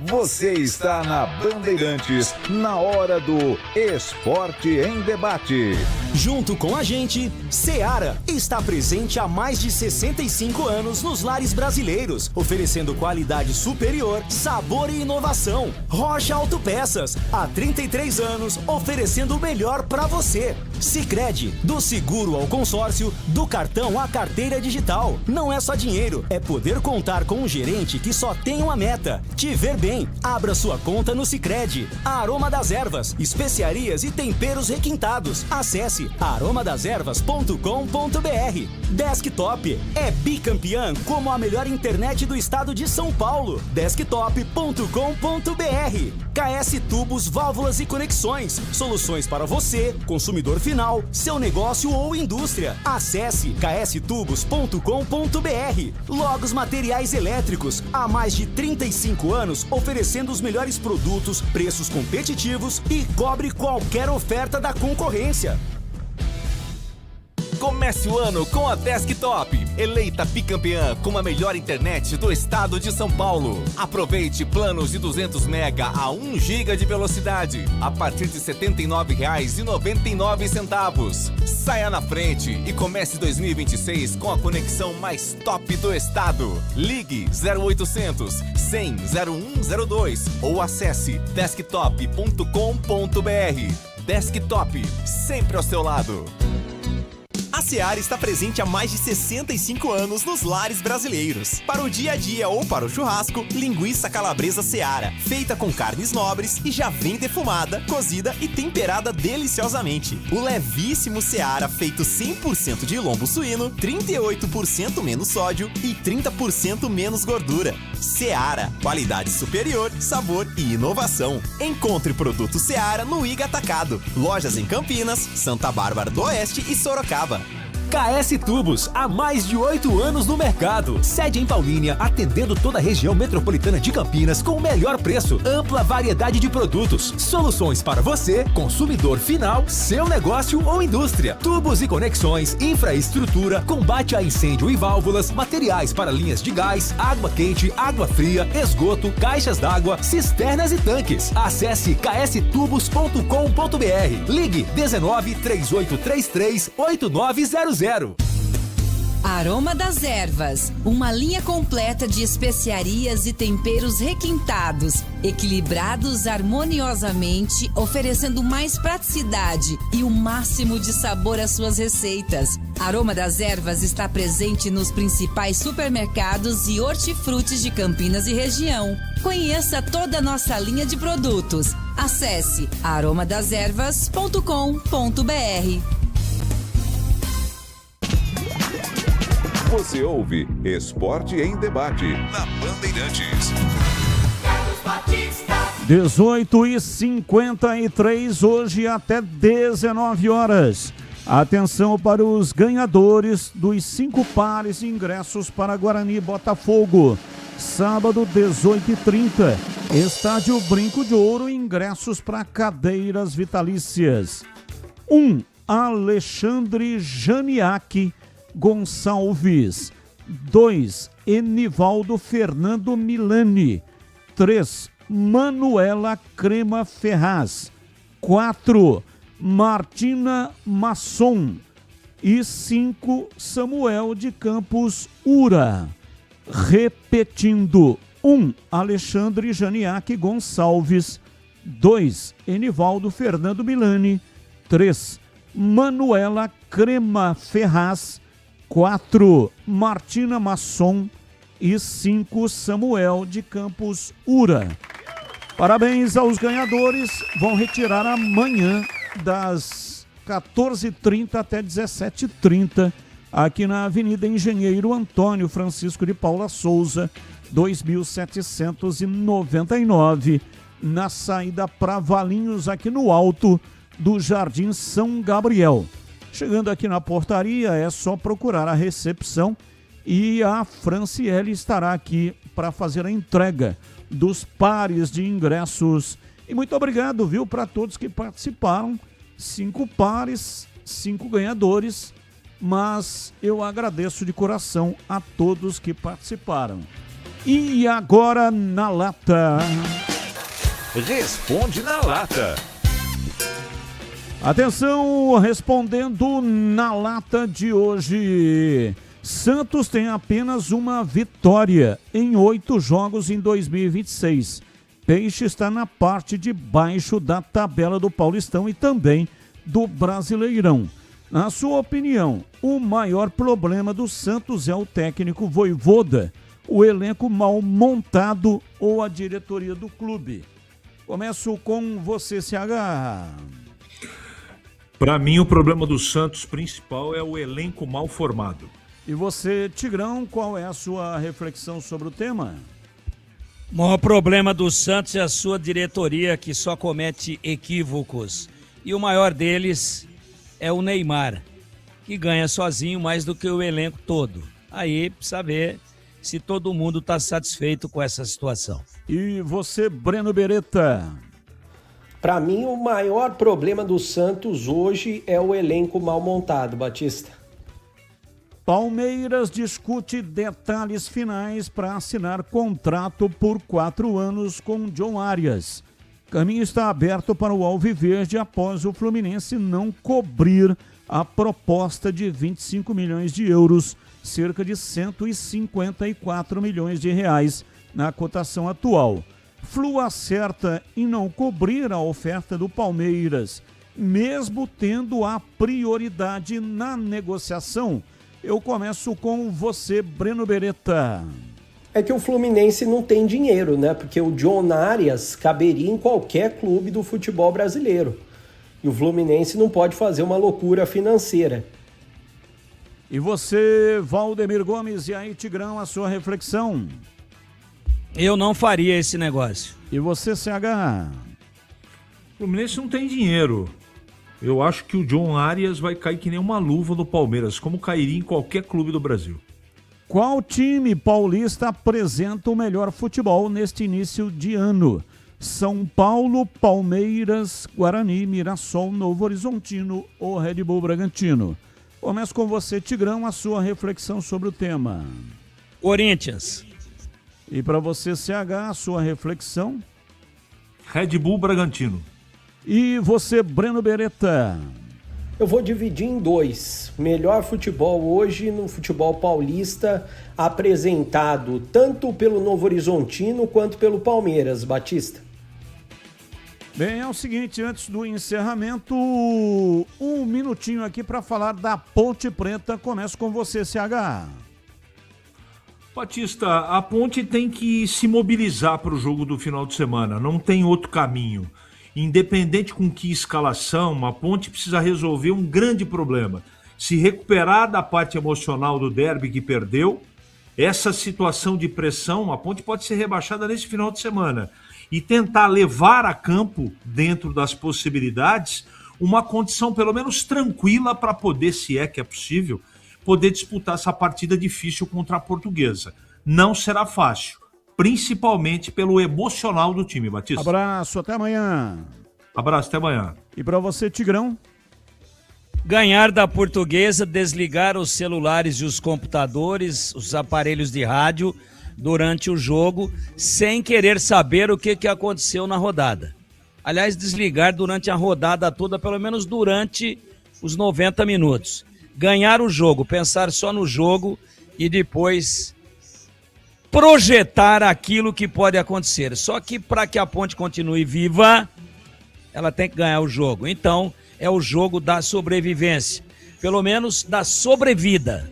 Você está na Bandeirantes, na hora do Esporte em Debate. Junto com a gente, Seara está presente há mais de 65 anos nos lares brasileiros, oferecendo qualidade superior, sabor e inovação. Rocha Autopeças, há 33 anos, oferecendo o melhor para você. Sicredi, do seguro ao consórcio, do cartão à carteira digital. Não é só dinheiro, é poder contar com um gerente que só tem uma meta: te ver bem. Abra sua conta no Sicredi. Aroma das Ervas, especiarias e temperos requintados. Acesse aromadeservas.com.br. Desktop é bicampeã como a melhor internet do estado de São Paulo. Desktop.com.br. KS Tubos, Válvulas e Conexões. Soluções para você, consumidor final, seu negócio ou indústria. Acesse kstubos.com.br. Logos Materiais Elétricos. Há mais de 35 anos oferecendo os melhores produtos, preços competitivos e cobre qualquer oferta da concorrência. Comece o ano com a Desktop, eleita bicampeã com a melhor internet do estado de São Paulo. Aproveite planos de 200 mega a 1 GB de velocidade a partir de R$ 79,99. Saia na frente e comece 2026 com a conexão mais top do estado. Ligue 0800 100 0102 ou acesse desktop.com.br. Desktop, sempre ao seu lado. A Seara está presente há mais de 65 anos nos lares brasileiros. Para o dia a dia ou para o churrasco, linguiça calabresa Seara, feita com carnes nobres e já vem defumada, cozida e temperada deliciosamente. O levíssimo Seara, feito 100% de lombo suíno, 38% menos sódio e 30% menos gordura. Seara, qualidade superior, sabor e inovação. Encontre produto Seara no Iga Atacado. Lojas em Campinas, Santa Bárbara do Oeste e Sorocaba. KS Tubos, há mais de 8 anos no mercado. Sede em Paulínia, atendendo toda a região metropolitana de Campinas com o melhor preço, ampla variedade de produtos, soluções para você, consumidor final, seu negócio ou indústria. Tubos e conexões, infraestrutura, combate a incêndio e válvulas, materiais para linhas de gás, água quente, água fria, esgoto, caixas d'água, cisternas e tanques. Acesse kstubos.com.br. Ligue 19 3833 8900. Aroma das Ervas, uma linha completa de especiarias e temperos requintados, equilibrados harmoniosamente, oferecendo mais praticidade e o máximo de sabor às suas receitas. Aroma das Ervas está presente nos principais supermercados e hortifrutis de Campinas e região. Conheça toda a nossa linha de produtos. Acesse aromadeservas.com.br. Você ouve Esporte em Debate na Bandeirantes. 18h53, hoje até 19 horas. Atenção para os ganhadores dos 5 pares de ingressos para Guarani e Botafogo. Sábado, 18h30, Estádio Brinco de Ouro, ingressos para cadeiras vitalícias. 1. Alexandre Janiak Gonçalves. 2. Enivaldo Fernando Milani. 3. Manuela Crema Ferraz. 4. Martina Masson. E 5. Samuel de Campos Ura. Repetindo: 1. Alexandre Janiak Gonçalves. 2. Enivaldo Fernando Milani. 3. Manuela Crema Ferraz. 4. Martina Masson. E 5. Samuel de Campos Ura. Parabéns aos ganhadores. Vão retirar amanhã das 14h30 até 17h30 aqui na Avenida Engenheiro Antônio Francisco de Paula Souza, 2799, na saída para Valinhos, aqui no alto do Jardim São Gabriel. Chegando aqui na portaria, é só procurar a recepção e a Franciele estará aqui para fazer a entrega dos pares de ingressos. E muito obrigado, viu, para todos que participaram. 5 pares, 5 ganhadores, mas eu agradeço de coração a todos que participaram. E agora na lata. Responde na lata. Atenção, respondendo na lata de hoje. Santos tem apenas uma vitória em 8 jogos em 2026. Peixe está na parte de baixo da tabela do Paulistão e também do Brasileirão. Na sua opinião, o maior problema do Santos é o técnico Vojvoda, o elenco mal montado ou a diretoria do clube? Começo com você, CH. Para mim, o problema do Santos principal é o elenco mal formado. E você, Tigrão, qual é a sua reflexão sobre o tema? O maior problema do Santos é a sua diretoria, que só comete equívocos. E o maior deles é o Neymar, que ganha sozinho mais do que o elenco todo. Aí precisa ver se todo mundo está satisfeito com essa situação. E você, Breno Beretta? Para mim, o maior problema do Santos hoje é o elenco mal montado, Batista. Palmeiras discute detalhes finais para assinar contrato por 4 anos com John Arias. Caminho está aberto para o Alviverde após o Fluminense não cobrir a proposta de 25 milhões de euros, cerca de 154 milhões de reais na cotação atual. Flu acerta em não cobrir a oferta do Palmeiras, mesmo tendo a prioridade na negociação. Eu começo com você, Breno Beretta. É que o Fluminense não tem dinheiro, né? Porque o John Arias caberia em qualquer clube do futebol brasileiro. E o Fluminense não pode fazer uma loucura financeira. E você, Valdemir Gomes, e aí, Tigrão, a sua reflexão? Eu não faria esse negócio. E você, CH? O Fluminense não tem dinheiro. Eu acho que o John Arias vai cair que nem uma luva no Palmeiras, como cairia em qualquer clube do Brasil. Qual time paulista apresenta o melhor futebol neste início de ano? São Paulo, Palmeiras, Guarani, Mirassol, Novo Horizontino ou Red Bull Bragantino? Começo com você, Tigrão, a sua reflexão sobre o tema. Corinthians. E para você, CH, a sua reflexão? Red Bull Bragantino. E você, Breno Beretta? Eu vou dividir em 2. Melhor futebol hoje no futebol paulista, apresentado tanto pelo Novo Horizontino quanto pelo Palmeiras, Batista. Bem, é o seguinte, antes do encerramento, um minutinho aqui para falar da Ponte Preta. Começo com você, CH. Batista, a Ponte tem que se mobilizar para o jogo do final de semana, não tem outro caminho. Independente com que escalação, a Ponte precisa resolver um grande problema. Se recuperar da parte emocional do derby que perdeu, essa situação de pressão, a Ponte pode ser rebaixada nesse final de semana. E tentar levar a campo, dentro das possibilidades, uma condição pelo menos tranquila para poder, se é que é possível, poder disputar essa partida difícil contra a Portuguesa. Não será fácil. Principalmente pelo emocional do time, Batista. Abraço, até amanhã. Abraço, até amanhã. E para você, Tigrão? Ganhar da Portuguesa, desligar os celulares e os computadores, os aparelhos de rádio durante o jogo, sem querer saber o que aconteceu na rodada. Aliás, desligar durante a rodada toda, pelo menos durante os 90 minutos. Ganhar o jogo, pensar só no jogo e depois projetar aquilo que pode acontecer. Só que para que a Ponte continue viva, ela tem que ganhar o jogo. Então, é o jogo da sobrevivência. Pelo menos da sobrevida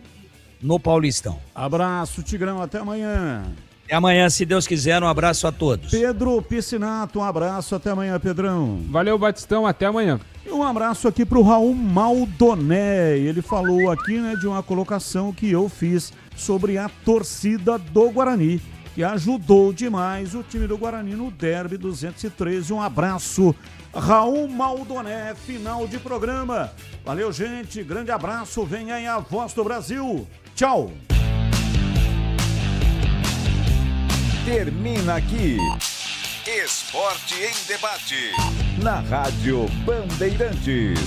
no Paulistão. Abraço, Tigrão. Até amanhã. Até amanhã, se Deus quiser. Um abraço a todos. Pedro Piscinato, um abraço. Até amanhã, Pedrão. Valeu, Batistão. Até amanhã. E um abraço aqui para o Raul Maldoné. Ele falou aqui, né, de uma colocação que eu fiz sobre a torcida do Guarani, que ajudou demais o time do Guarani no Derby 213. Um abraço, Raul Maldoné, final de programa. Valeu, gente, grande abraço, vem aí a Voz do Brasil. Tchau. Termina aqui Esporte em Debate, na Rádio Bandeirantes.